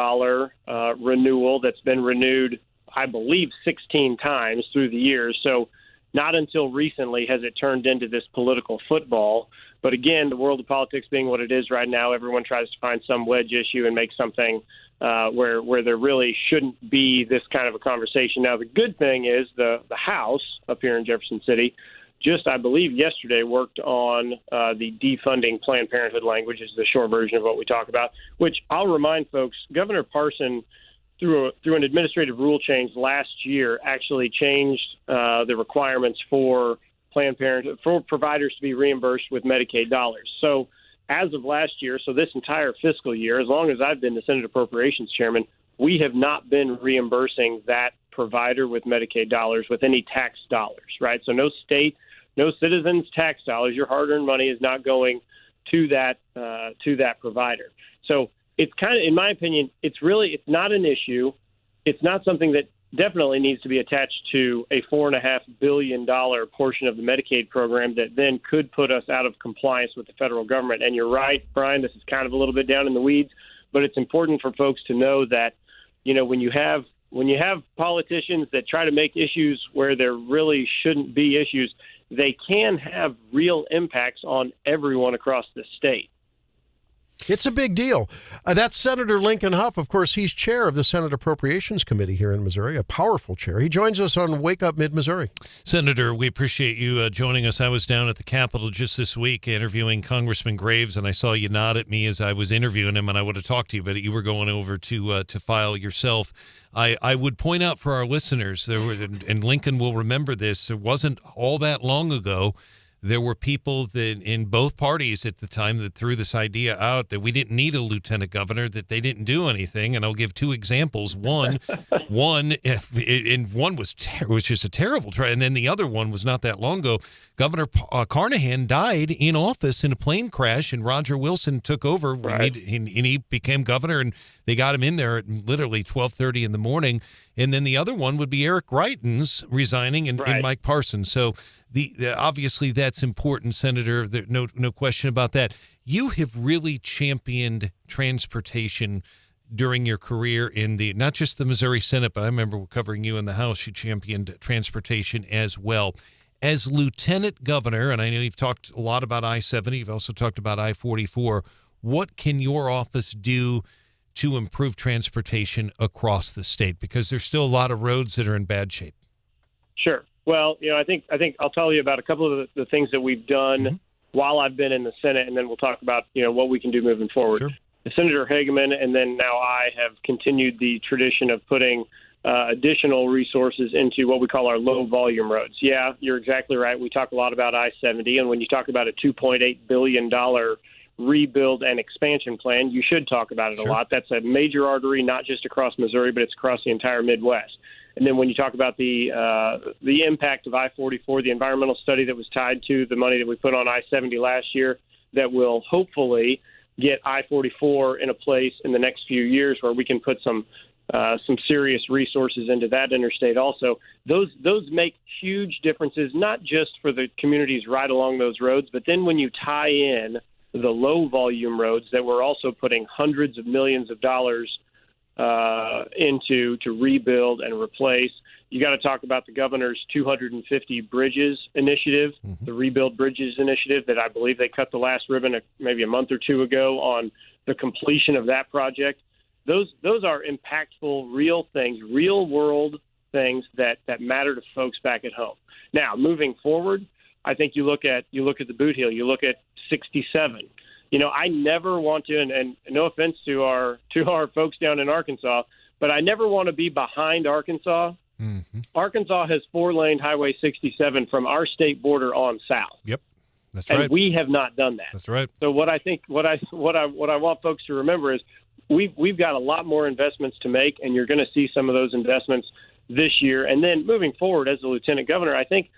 L: renewal that's been renewed, I believe, 16 times through the years. So not until recently has it turned into this political football. But again, the world of politics being what it is right now, everyone tries to find some wedge issue and make something where there really shouldn't be this kind of a conversation. Now, the good thing is the House up here in Jefferson City just, I believe, yesterday worked on the defunding Planned Parenthood language, is the short version of what we talk about, which I'll remind folks, Governor Parson, through an administrative rule change last year, actually changed the requirements for Planned Parenthood, for providers to be reimbursed with Medicaid dollars. So as of last year, so this entire fiscal year, as long as I've been the Senate Appropriations Chairman, we have not been reimbursing that provider with Medicaid dollars with any tax dollars, right? So no state, no citizens' tax dollars. Your hard-earned money is not going to that provider. So it's kind of, in my opinion, it's not an issue. It's not something that definitely needs to be attached to a $4.5 billion portion of the Medicaid program that then could put us out of compliance with the federal government. And you're right, Brian, this is kind of a little bit down in the weeds, but it's important for folks to know that, you know, when you have politicians that try to make issues where there really shouldn't be issues, they can have real impacts on everyone across the state.
A: It's a big deal. That's Senator Lincoln Hough. Of course, he's chair of the Senate Appropriations Committee here in Missouri, a powerful chair. He joins us on Wake Up Mid-Missouri.
E: Senator, we appreciate you joining us. I was down at the Capitol just this week interviewing Congressman Graves, and I saw you nod at me as I was interviewing him, and I would have talked to you, but you were going over to file yourself. I would point out for our listeners, and Lincoln will remember this, it wasn't all that long ago, there were people that in both parties at the time that threw this idea out that we didn't need a lieutenant governor, that they didn't do anything. And I'll give two examples. One was just a terrible try. And then the other one was not that long ago. Governor Carnahan died in office in a plane crash, and Roger Wilson took over.
L: Right.
E: And he became governor, and they got him in there at literally 12:30 in the morning. And then the other one would be Eric Greitens resigning and Mike Parsons. So obviously that's important, Senator. No question about that. You have really championed transportation during your career in not just the Missouri Senate, but I remember covering you in the House. You championed transportation as well. As lieutenant governor, and I know you've talked a lot about I-70, you've also talked about I-44, what can your office do to improve transportation across the state? Because there's still a lot of roads that are in bad shape.
L: Sure. Well, you know, I think I'll tell you about a couple of the things that we've done while I've been in the Senate, and then we'll talk about, you know, what we can do moving forward.
E: Sure.
L: Senator Hageman and then now I have continued the tradition of putting additional resources into what we call our low-volume roads. Yeah, you're exactly right. We talk a lot about I-70, and when you talk about a $2.8 billion rebuild and expansion plan, you should talk about it a lot. That's a major artery, not just across Missouri, but it's across the entire Midwest. And then when you talk about the impact of I-44, the environmental study that was tied to the money that we put on I-70 last year, that will hopefully get I-44 in a place in the next few years where we can put some serious resources into that interstate also. Those make huge differences, not just for the communities right along those roads, but then when you tie in the low-volume roads that we're also putting hundreds of millions of dollars into to rebuild and replace. You got to talk about the governor's 250 bridges initiative, the Rebuild Bridges initiative that I believe they cut the last ribbon maybe a month or two ago on the completion of that project. Those are impactful, real things, real world things that matter to folks back at home. Now, moving forward, I think you look at the Boot Heel, you look at 67. You know, I never want to, and no offense to our folks down in Arkansas, but I never want to be behind Arkansas. Arkansas has 4-lane Highway 67 from our state border on south.
E: Yep, that's
L: right.
E: right.
L: And we have not done that.
E: That's right.
L: So what I want folks to remember is we've got a lot more investments to make, and you're going to see some of those investments this year. And then moving forward, as the lieutenant governor, I think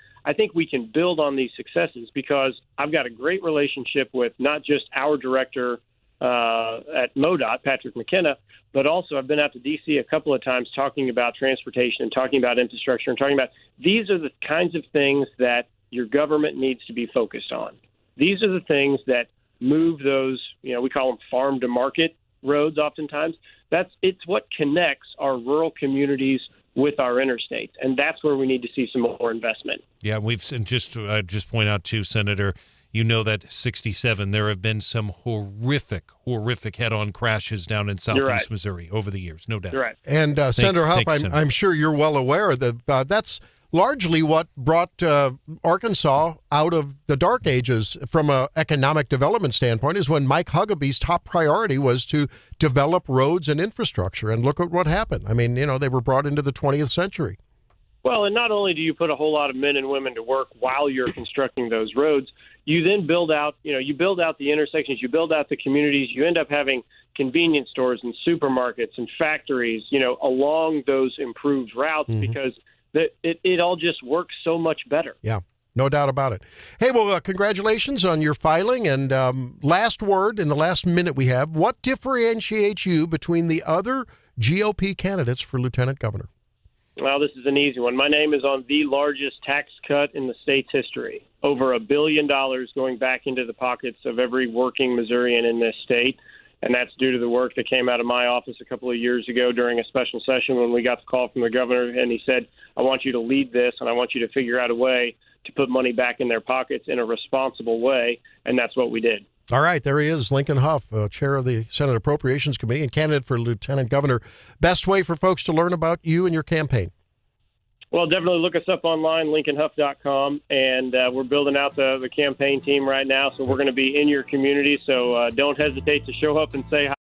L: we can build on these successes because I've got a great relationship with not just our director at MoDOT, Patrick McKenna, but also I've been out to D.C. a couple of times talking about transportation and talking about infrastructure and talking about these are the kinds of things that your government needs to be focused on. These are the things that move those, you know, we call them farm to market roads oftentimes. It's what connects our rural communities with our interstates, and that's where we need to see some more investment.
E: Yeah, just point out too, Senator, you know that 67, there have been some horrific head-on crashes down in southeast Missouri over the years, no doubt.
L: You're right.
A: And Senator Hough, I'm sure you're well aware that that's largely what brought Arkansas out of the dark ages from an economic development standpoint is when Mike Huckabee's top priority was to develop roads and infrastructure. And look at what happened. I mean, you know, they were brought into the 20th century.
L: Well, and not only do you put a whole lot of men and women to work while you're constructing those roads, you then build out the intersections, you build out the communities, you end up having convenience stores and supermarkets and factories, along those improved routes because it all just works so much better.
A: Yeah. No doubt about it. Hey, well, congratulations on your filing. And last word in the last minute we have, what differentiates you between the other GOP candidates for lieutenant governor?
L: Well, this is an easy one. My name is on the largest tax cut in the state's history, over $1 billion going back into the pockets of every working Missourian in this state. And that's due to the work that came out of my office a couple of years ago during a special session when we got the call from the governor. And he said, I want you to lead this, and I want you to figure out a way to put money back in their pockets in a responsible way. And that's what we did.
A: All right, there he is, Lincoln Hough, chair of the Senate Appropriations Committee and candidate for lieutenant governor. Best way for folks to learn about you and your campaign?
L: Well, definitely look us up online, LincolnHuff.com, and we're building out the campaign team right now, so we're going to be in your community, so don't hesitate to show up and say hi.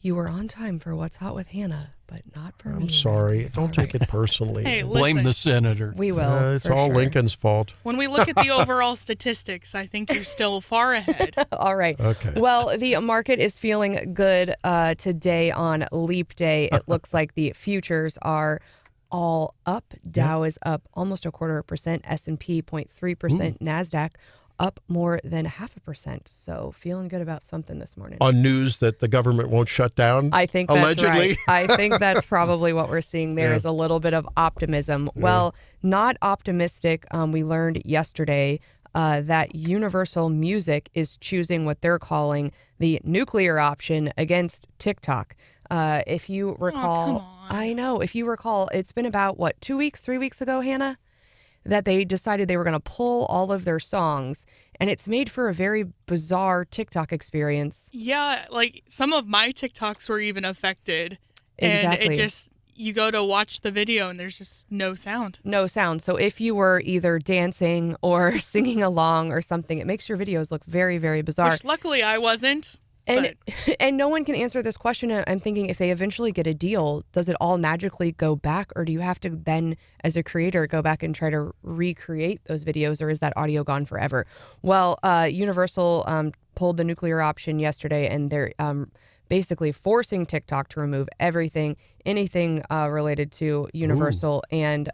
B: You were on time for What's Hot with Hannah, but not for me.
A: I'm sorry. Don't take it personally.
C: Hey,
F: Blame
C: listen,
F: the senator.
B: We will.
A: It's
B: for
A: all
B: sure.
A: Lincoln's fault.
C: when we look at the overall statistics, I think you're still far ahead.
B: All right.
A: Okay.
B: Well, the market is feeling good today on Leap Day. It looks like the futures are all up. Dow is up almost 0.25%. S&P 0.3%. NASDAQ up more than 0.5%. So feeling good about something this morning.
A: On news that the government won't shut down.
B: I think that's
A: allegedly.
B: right. I think that's probably what we're seeing there is a little bit of optimism. Well, not optimistic. We learned yesterday that Universal Music is choosing what they're calling the nuclear option against TikTok. If you recall,
C: come on.
B: I know. If you recall, it's been about, 3 weeks ago, Hannah, that they decided they were going to pull all of their songs, and it's made for a very bizarre TikTok experience.
C: Yeah, like some of my TikToks were even affected.
B: Exactly.
C: And it just, you go to watch the video and there's just no sound.
B: No sound. So if you were either dancing or singing along or something, it makes your videos look very, very bizarre.
C: Which luckily I wasn't.
B: And and no one can answer this question. I'm thinking if they eventually get a deal, does it all magically go back, or do you have to then, as a creator, go back and try to recreate those videos, or is that audio gone forever? Well, Universal pulled the nuclear option yesterday, and they're basically forcing TikTok to remove anything related to Universal, and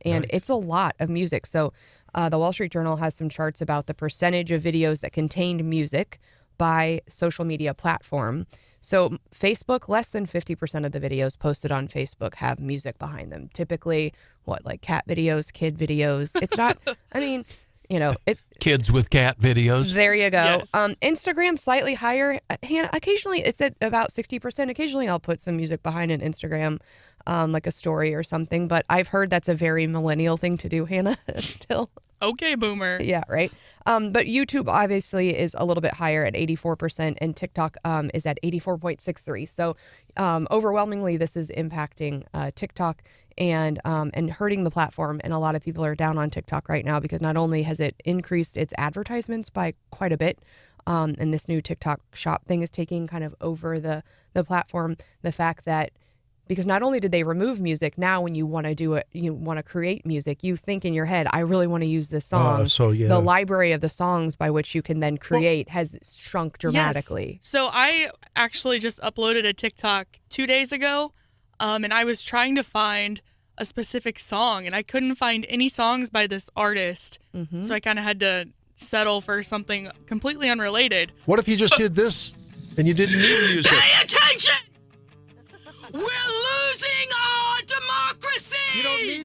B: it's a lot of music. So the Wall Street Journal has some charts about the percentage of videos that contained music by social media platform. So Facebook, less than 50% of the videos posted on Facebook have music behind them. Typically, like cat videos, kid videos. It's not, I mean,
F: Kids with cat videos.
B: There you go.
C: Yes.
B: Instagram, slightly higher. Hannah, occasionally it's at about 60%. Occasionally I'll put some music behind an Instagram, like a story or something. But I've heard that's a very millennial thing to do, Hannah, still.
C: Okay, boomer.
B: Yeah, right. But YouTube obviously is a little bit higher at 84%, and TikTok is at 84.63. So overwhelmingly, this is impacting TikTok and hurting the platform. And a lot of people are down on TikTok right now because not only has it increased its advertisements by quite a bit, and this new TikTok shop thing is taking kind of over the platform, the fact that because not only did they remove music, now when you want to do it, you want to create music, you think in your head, I really want to use this song. The library of the songs by which you can then create has shrunk dramatically.
C: Yes. So I actually just uploaded a TikTok 2 days ago, and I was trying to find a specific song, and I couldn't find any songs by this artist. Mm-hmm. So I kind of had to settle for something completely unrelated.
A: What if you just did this and you didn't need music?
C: Pay attention! We're losing our democracy!
A: You don't need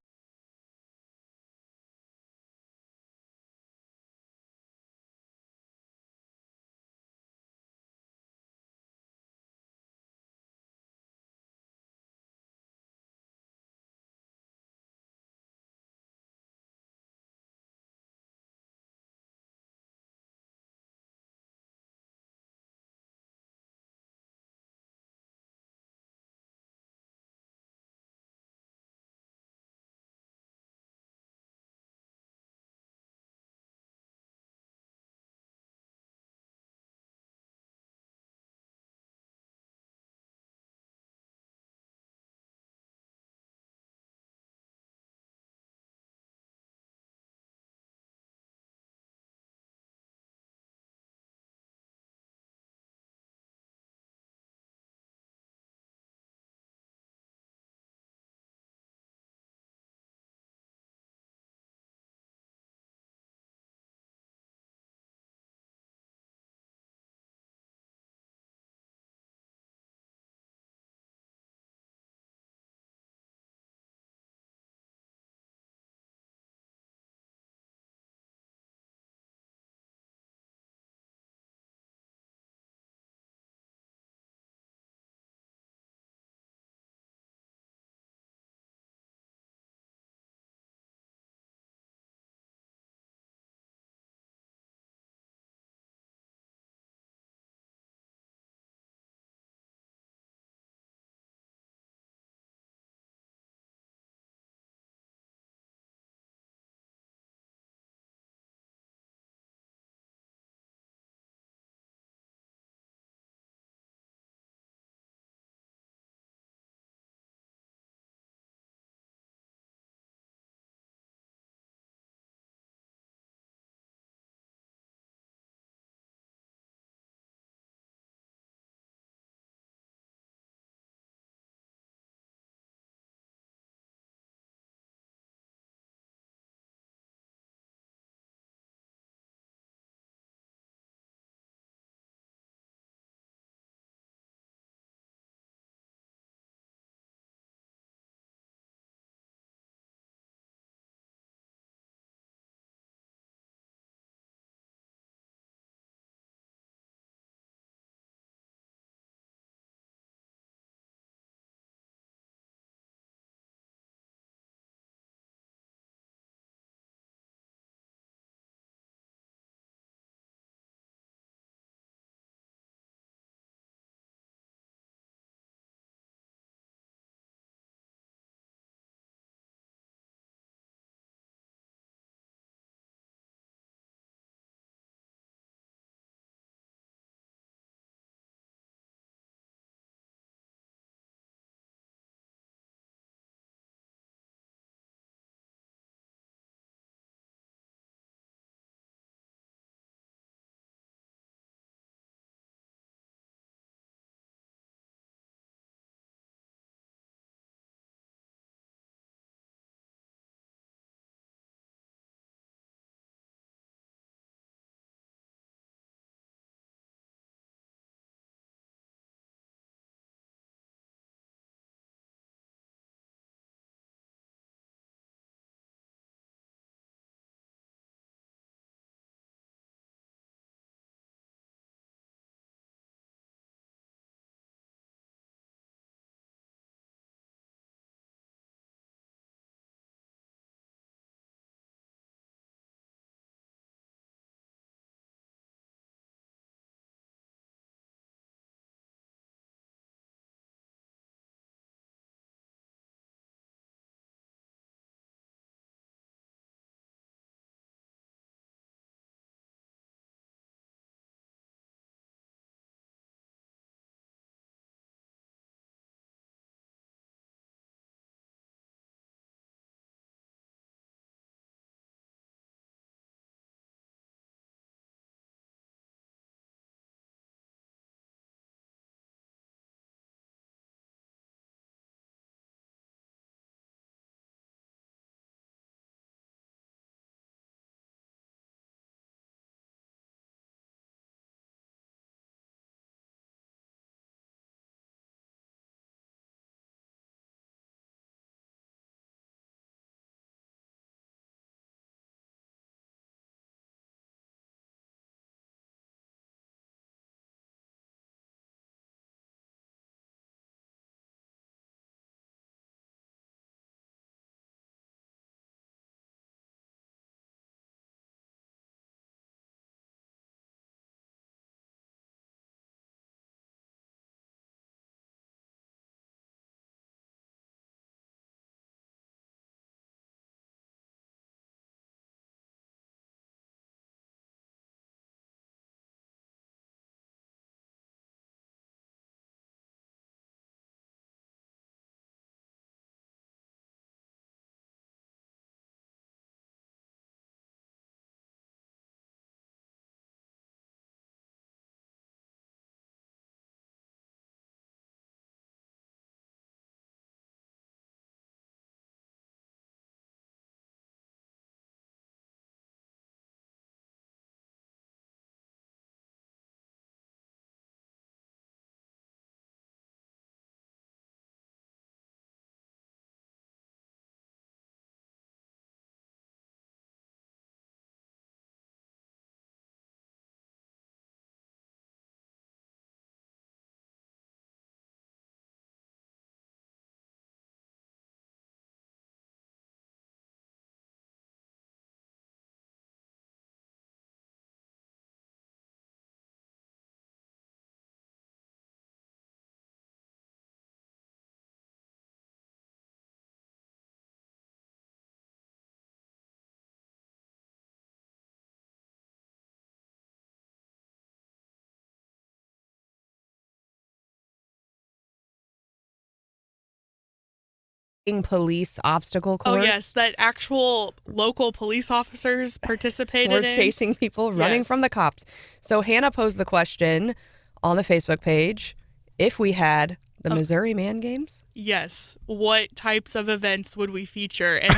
B: police obstacle course.
C: Oh, yes, that actual local police officers participated
B: We're chasing people running from the cops. So Hannah posed the question on the Facebook page, if we had the Missouri Man Games?
C: Yes. What types of events would we feature? And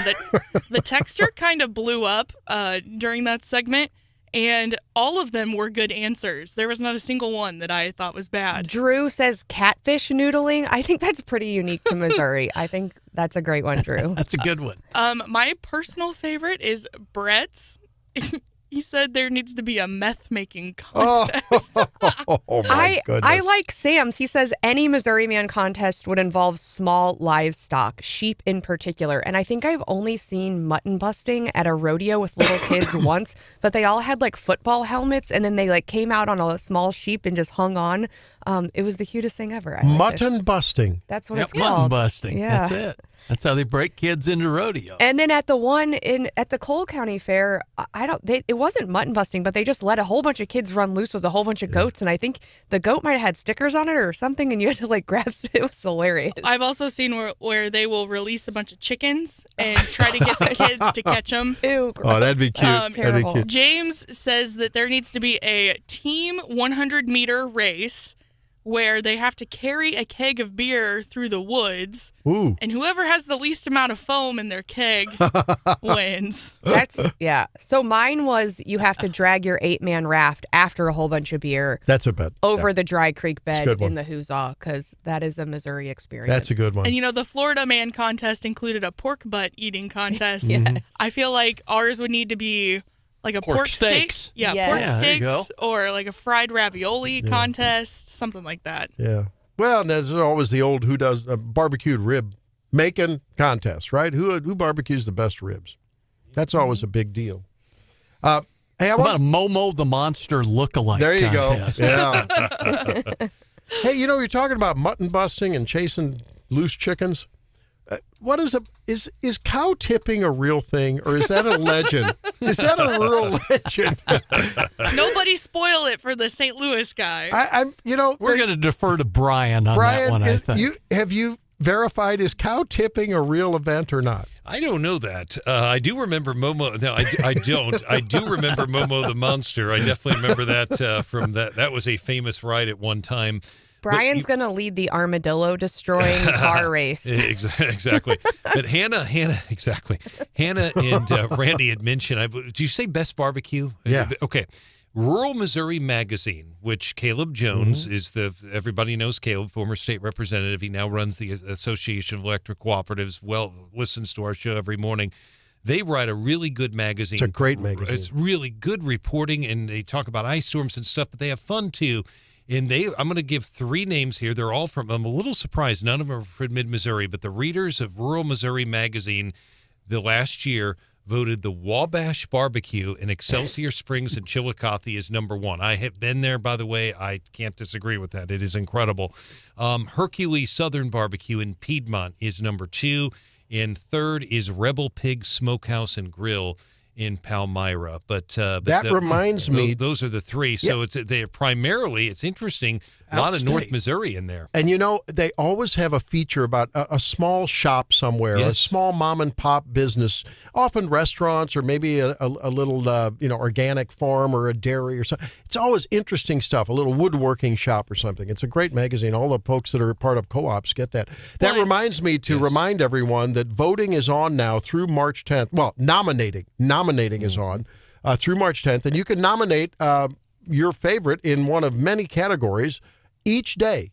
C: the texter kind of blew up during that segment, and all of them were good answers. There was not a single one that I thought was bad.
B: Drew says catfish noodling. I think that's pretty unique to Missouri. I think that's a great one, Drew.
F: That's a good one.
C: My personal favorite is Brett's. He said there needs to be a meth-making contest.
A: Oh my goodness.
B: I like Sam's. He says any Missouri Man contest would involve small livestock, sheep in particular. And I think I've only seen mutton busting at a rodeo with little kids once, but they all had like football helmets, and then they like came out on a small sheep and just hung on. It was the cutest thing ever.
A: Mutton busting.
B: That's what it's
F: Mutton
B: called.
F: busting.
B: Yeah.
F: That's it. That's how they break kids into rodeo.
B: And then at the one at the Cole County Fair, it wasn't mutton busting, but they just let a whole bunch of kids run loose with a whole bunch of goats, and I think the goat might have had stickers on it or something, and you had to like grab it. It was hilarious.
C: I've also seen where they will release a bunch of chickens and try to get the kids to catch them.
B: Ew, gross.
A: Oh, that'd be cute. That'd be cute.
C: James says that there needs to be a team 100-meter race where they have to carry a keg of beer through the woods.
A: Ooh.
C: And whoever has the least amount of foam in their keg wins.
B: Yeah. So mine was you have to drag your 8-man raft after a whole bunch of beer.
A: That's a bet.
B: Over the dry creek bed
A: good one.
B: in the Houssaw, because that is a Missouri experience.
A: That's a good one.
C: And the Florida Man contest included a pork butt eating contest.
B: Yes.
C: I feel like ours would need to be like a pork
F: steaks.
C: steak. Yeah,
B: Yes.
C: pork
F: Yeah, there you go.
C: steaks or like a fried ravioli contest, something like that.
A: Yeah. Well, and there's always the old who does a barbecued rib making contest, right? Who barbecues the best ribs? That's always a big deal. Hey,
F: How about a Momo the Monster lookalike
A: there you
F: contest?
A: go. Yeah. Hey, you're talking about mutton busting and chasing loose chickens. What is cow tipping a real thing, or is that a legend? Is that a real legend?
C: Nobody spoil it for the St. Louis guy.
F: We're going to defer to Brian on that one, I think.
A: Have you verified, is cow tipping a real event or not?
E: I don't know that. I do remember Momo. No, I don't. I do remember Momo the Monster. I definitely remember that from that. That was a famous ride at one time.
B: Brian's going to lead the armadillo destroying car race.
E: Exactly. But Hannah, exactly. Hannah and Randy had mentioned, did you say best barbecue?
A: Yeah.
E: Okay. Rural Missouri Magazine, which Caleb Jones is everybody knows Caleb, former state representative. He now runs the Association of Electric Cooperatives, listens to our show every morning. They write a really good magazine.
A: It's a great magazine.
E: It's really good reporting, and they talk about ice storms and stuff, but they have fun too. And I'm going to give 3 names here. They're all I'm a little surprised. None of them are from mid-Missouri, but the readers of Rural Missouri Magazine the last year voted the Wabash Barbecue in Excelsior Springs and Chillicothe is number 1. I have been there, by the way. I can't disagree with that. It is incredible. Hercules Southern Barbecue in Piedmont is number 2. And 3rd is Rebel Pig Smokehouse and Grill in Palmyra, but
A: that reminds me.
E: Those are the 3. So they're primarily. It's interesting. A lot of North Missouri in there.
A: And they always have a feature about a small shop somewhere, a small mom and pop business, often restaurants or maybe a little organic farm or a dairy or something. It's always interesting stuff. A little woodworking shop or something. It's a great magazine. All the folks that are part of co-ops get that. That reminds me to remind everyone that voting is on now through March 10th. Well, nominating is on through March 10th, and you can nominate your favorite in one of many categories each day,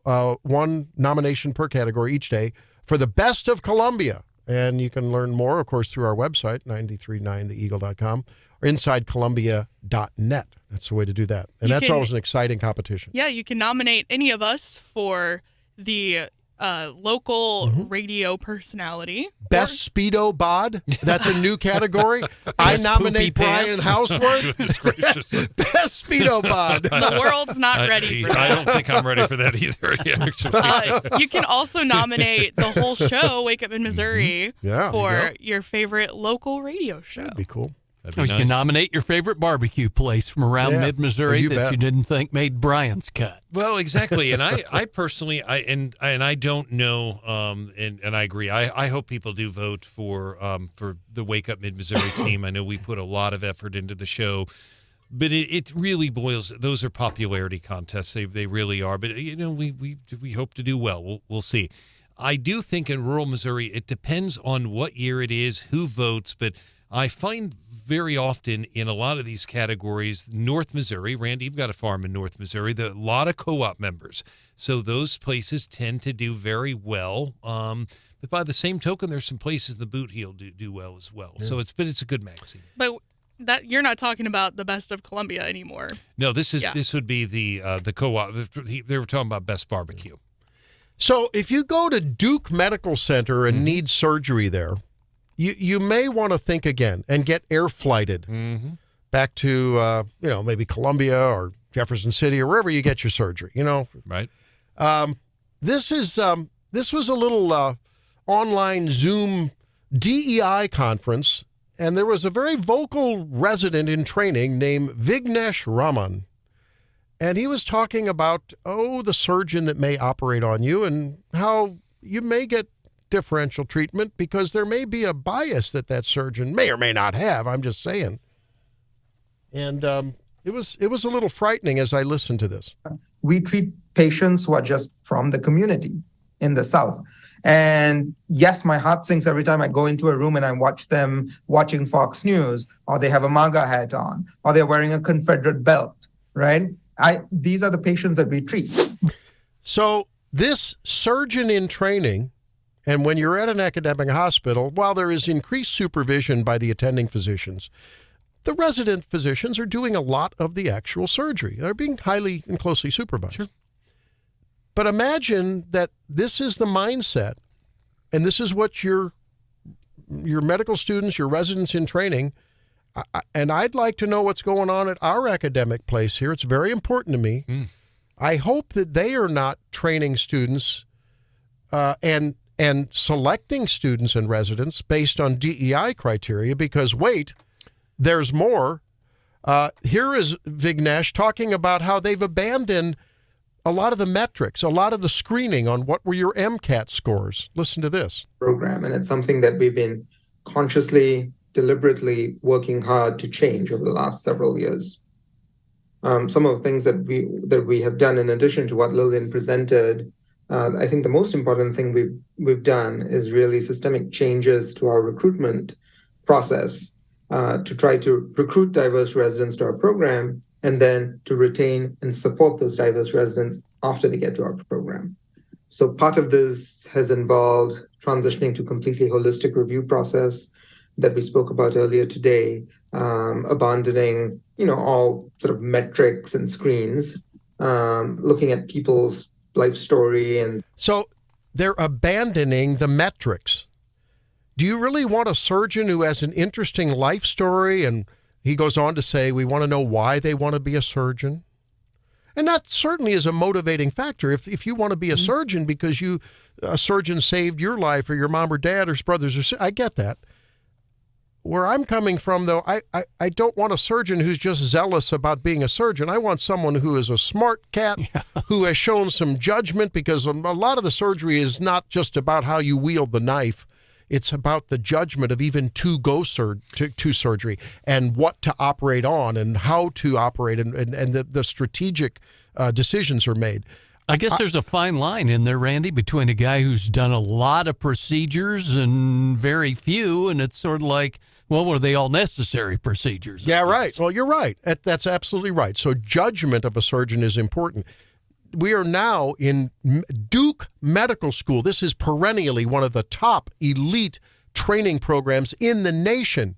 A: 1 nomination per category each day for the best of Columbia. And you can learn more, of course, through our website, 939theeagle.com or insidecolumbia.net. That's the way to do that. And that's always an exciting competition.
C: Yeah, you can nominate any of us for the local radio personality.
A: Best Speedo Bod. That's a new category. I nominate Brian Hauswirth. Best Speedo Bod.
C: The world's not ready for that.
E: I don't think I'm ready for that either. Yeah, actually.
C: You can also nominate the whole show, Wake Up in Missouri, for your favorite local radio show.
A: That'd be cool.
E: That'd be
F: You can nominate your favorite barbecue place from around mid-Missouri
A: you
F: that
A: bet.
F: you didn't think made Brian's cut.
E: Well, exactly, and I personally, I don't know, and I agree. I hope people do vote for the Wake Up Mid-Missouri team. I know we put a lot of effort into the show, but it really boils. Those are popularity contests. They really are. But we hope to do well. We'll see. I do think in rural Missouri, it depends on what year it is, who votes, but I find very often in a lot of these categories, North Missouri, Randy, you've got a farm in North Missouri, a lot of co-op members. So those places tend to do very well. But by the same token, there's some places the Boot Heel do well as well. Yeah. So it's a good magazine.
C: But that you're not talking about the Best of Columbia anymore.
E: No, this would be the co-op. They were talking about Best Barbecue.
A: So if you go to Duke Medical Center and need surgery there, you may want to think again and get air flighted back to maybe Columbia or Jefferson City or wherever you get your surgery.
E: Right.
A: This was a little online Zoom DEI conference, and there was a very vocal resident in training named Vignesh Raman. And he was talking about, the surgeon that may operate on you and how you may get differential treatment because there may be a bias that surgeon may or may not have. I'm just saying. And it was a little frightening as I listened to this.
M: We treat patients who are just from the community in the South. And yes, my heart sinks every time I go into a room and I watch them watching Fox News, or they have a MAGA hat on, or they're wearing a Confederate belt, right? These are the patients that we treat.
A: So this surgeon in training, and when you're at an academic hospital, while there is increased supervision by the attending physicians, the resident physicians are doing a lot of the actual surgery. They're being highly and closely supervised. Sure. But imagine that this is the mindset, and this is what your medical students, your residents in training, and I'd like to know what's going on at our academic place here. It's very important to me. I hope that they are not training students and selecting students and residents based on DEI criteria because, wait, there's more. Here is Vignesh talking about how they've abandoned a lot of the metrics, a lot of the screening on what were your MCAT scores. Listen to this.
M: Program, and it's something that we've been consciously, deliberately working hard to change over the last several years. Some of the things that we have done in addition to what Lillian presented, I think the most important thing we've done is really systemic changes to our recruitment process to try to recruit diverse residents to our program and then to retain and support those diverse residents after they get to our program. So part of this has involved transitioning to a completely holistic review process that we spoke about earlier today, abandoning, all sort of metrics and screens, looking at people's life story. And
A: so they're abandoning the metrics. Do you really want a surgeon who has an interesting life story? And he goes on to say, we want to know why they want to be a surgeon. And that certainly is a motivating factor. If you want to be a surgeon because a surgeon saved your life or your mom or dad or brothers or sisters, I get that. Where I'm coming from, though, I don't want a surgeon who's just zealous about being a surgeon. I want someone who is a smart cat, who has shown some judgment, because a lot of the surgery is not just about how you wield the knife. It's about the judgment of even to surgery and what to operate on and how to operate and the strategic decisions are made.
F: I guess there's a fine line in there, Randy, between a guy who's done a lot of procedures and very few, and it's sort of like, well, were they all necessary procedures?
A: Yeah, right. Well, you're right. That's absolutely right. So judgment of a surgeon is important. We are now in Duke Medical School. This is perennially one of the top elite training programs in the nation,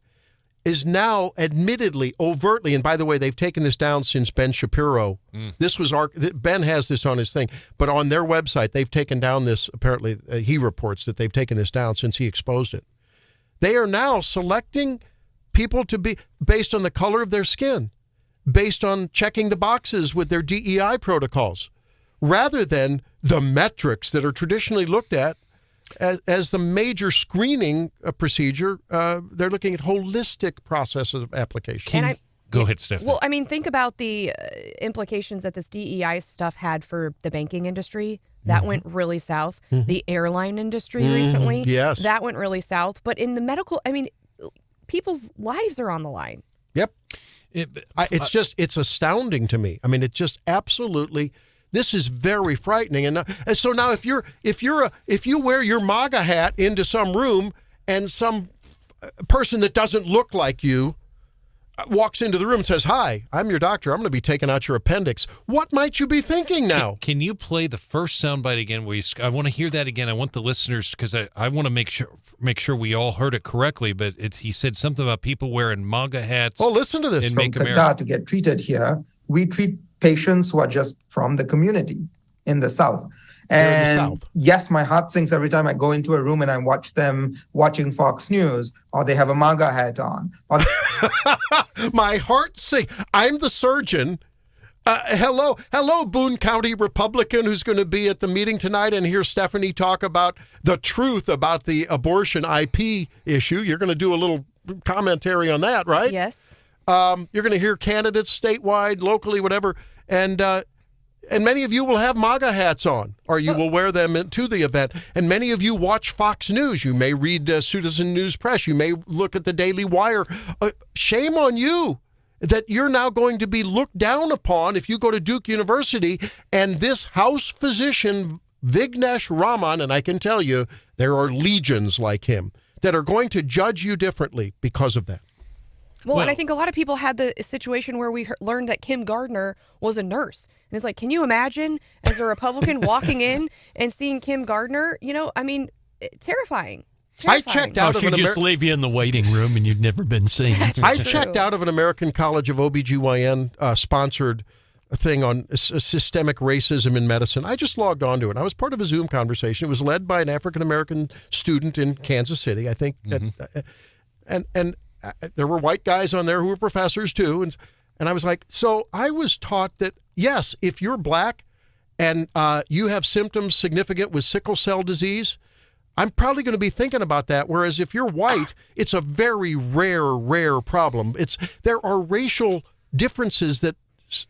A: is now admittedly, overtly, and by the way, they've taken this down since Ben Shapiro. This was Ben has this on his thing, but on their website, they've taken down this, apparently he reports that they've taken this down since he exposed it. They are now selecting people to be based on the color of their skin, based on checking the boxes with their DEI protocols, rather than the metrics that are traditionally looked at as the major screening procedure. They're looking at holistic processes of application.
E: Go ahead, Stephanie.
B: Well, I mean, think about the implications that this DEI stuff had for the banking industry. That went really south. The airline industry recently,
A: yes,
B: that went really south. But in the medical, I mean, people's lives are on the line.
A: Yep. It's astounding to me. I mean, it just absolutely. This is very frightening. And so now, if you wear your MAGA hat into some room and some person that doesn't look like you walks into the room and says, "Hi, I'm your doctor. I'm going to be taking out your appendix." What might you be thinking now?
E: Can you play the first soundbite again? I want to hear that again. I want the listeners, because I want to make sure we all heard it correctly. But he said something about people wearing MAGA hats.
A: Oh, listen to this.
M: From Qatar to get treated here, we treat patients who are just from the community in the South. And yes, my heart sinks every time I go into a room and I watch them watching Fox News, or they have a MAGA hat on.
A: My heart sinks. I'm the surgeon. Hello, Boone County Republican who's going to be at the meeting tonight and hear Stephanie talk about the truth about the abortion IP issue. You're going to do a little commentary on that, right?
B: Yes.
A: You're going to hear candidates statewide, locally, whatever, and many of you will have MAGA hats on, or you will wear them to the event. And many of you watch Fox News. You may read Citizen News Press. You may look at the Daily Wire. Shame on you that you're now going to be looked down upon if you go to Duke University and this house physician, Vignesh Raman, and I can tell you there are legions like him that are going to judge you differently because of that.
B: Well, and I think a lot of people had the situation where we learned that Kim Gardner was a nurse. And it's like, can you imagine as a Republican walking in and seeing Kim Gardner? You know, I mean, terrifying.
A: I checked out of
F: she'd just leave you in the waiting room and you'd never been seen.
A: I checked out of an American College of OBGYN sponsored thing on systemic racism in medicine. I just logged onto it. I was part of a Zoom conversation. It was led by an African-American student in Kansas City, I think. And there were white guys on there who were professors too. And I was like, so I was taught that, yes, if you're black and you have symptoms significant with sickle cell disease, I'm probably going to be thinking about that. Whereas if you're white, it's a very rare problem. There are racial differences that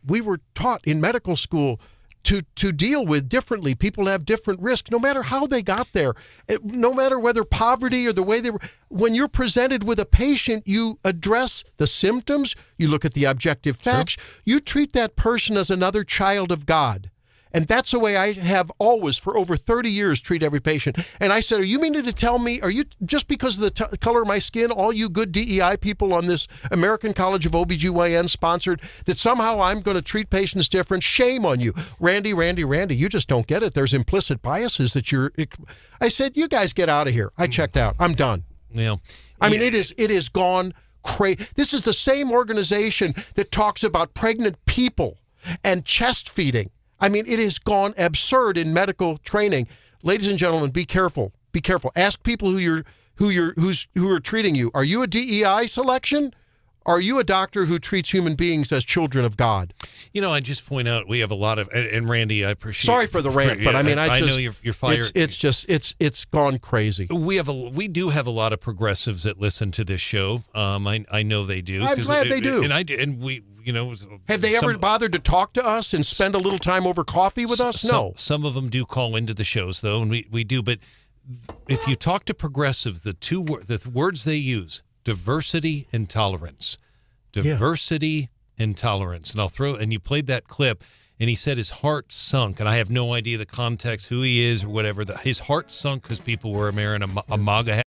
A: we were taught in medical school to deal with differently. People have different risks, no matter how they got there, no matter whether poverty or the way they were. When you're presented with a patient, you address the symptoms, you look at the objective facts, you treat that person as another child of God. And that's the way I have always, for over 30 years, treat every patient. And I said, are you meaning to tell me, are you, just because of the color of my skin, all you good DEI people on this American College of OBGYN sponsored, that somehow I'm going to treat patients different? Shame on you. Randy, you just don't get it. There's implicit biases that I said, you guys get out of here. I checked out. I'm done.
E: Yeah.
A: I mean, it is gone crazy. This is the same organization that talks about pregnant people and chest feeding. I mean, it has gone absurd in medical training. Ladies and gentlemen, be careful. Be careful. Ask people who are treating you. Are you a DEI selection? Are you a doctor who treats human beings as children of God?
E: You know, I just point out we have a lot of, and Randy, I appreciate.
A: Sorry for the rant, but I mean,
E: I know you're fired.
A: It's gone crazy.
E: We do have a lot of progressives that listen to this show. I know they do.
A: I'm glad they do.
E: And we. You know,
A: have they ever bothered to talk to us and spend a little time over coffee with us? No.
E: Some of them do call into the shows, though, and we do. But if you talk to progressives, the words they use: diversity and tolerance, and tolerance. And you played that clip, and he said his heart sunk, and I have no idea the context, who he is or whatever. His heart sunk because people were wearing a MAGA hat.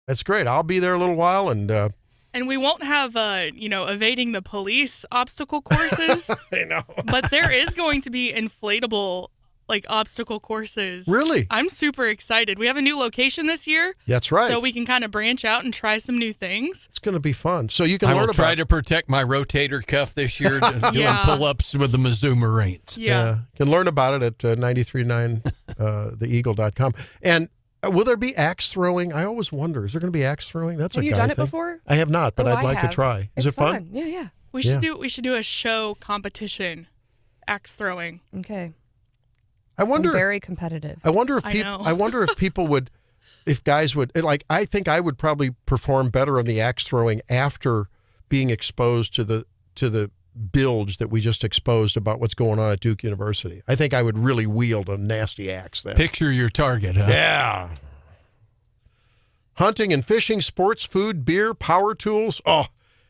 A: That's great. I'll be there a little while, and
C: we won't have, evading the police obstacle courses.
A: I know.
C: But there is going to be inflatable, obstacle courses.
A: Really?
C: I'm super excited. We have a new location this year.
A: That's right.
C: So we can kind of branch out and try some new things.
A: It's going to be fun. So you can
F: I
A: learn
F: will
A: about.
F: try to protect my rotator cuff this year, doing pull-ups with the Mizzou Marines.
C: Yeah.
A: You can learn about it at 939theeagle.com. And will there be axe throwing? I always wonder. Is there going to be axe throwing? That's
B: Have
A: a
B: you
A: guy
B: done it
A: thing.
B: before?
A: I have not, but
B: Oh,
A: I'd like to try. Is it fun?
B: Yeah.
C: We should do a show competition, axe throwing.
B: Okay.
A: I wonder.
B: I'm very competitive.
A: I wonder if
C: I
A: people.
C: know.
A: I wonder if people would, if guys would like. I think I would probably perform better on the axe throwing after being exposed to the bilge that we just exposed about what's going on at Duke University. I think I would really wield a nasty axe then.
F: Picture your target, huh?
A: Yeah. Hunting and fishing, sports, food, beer, power tools. Oh,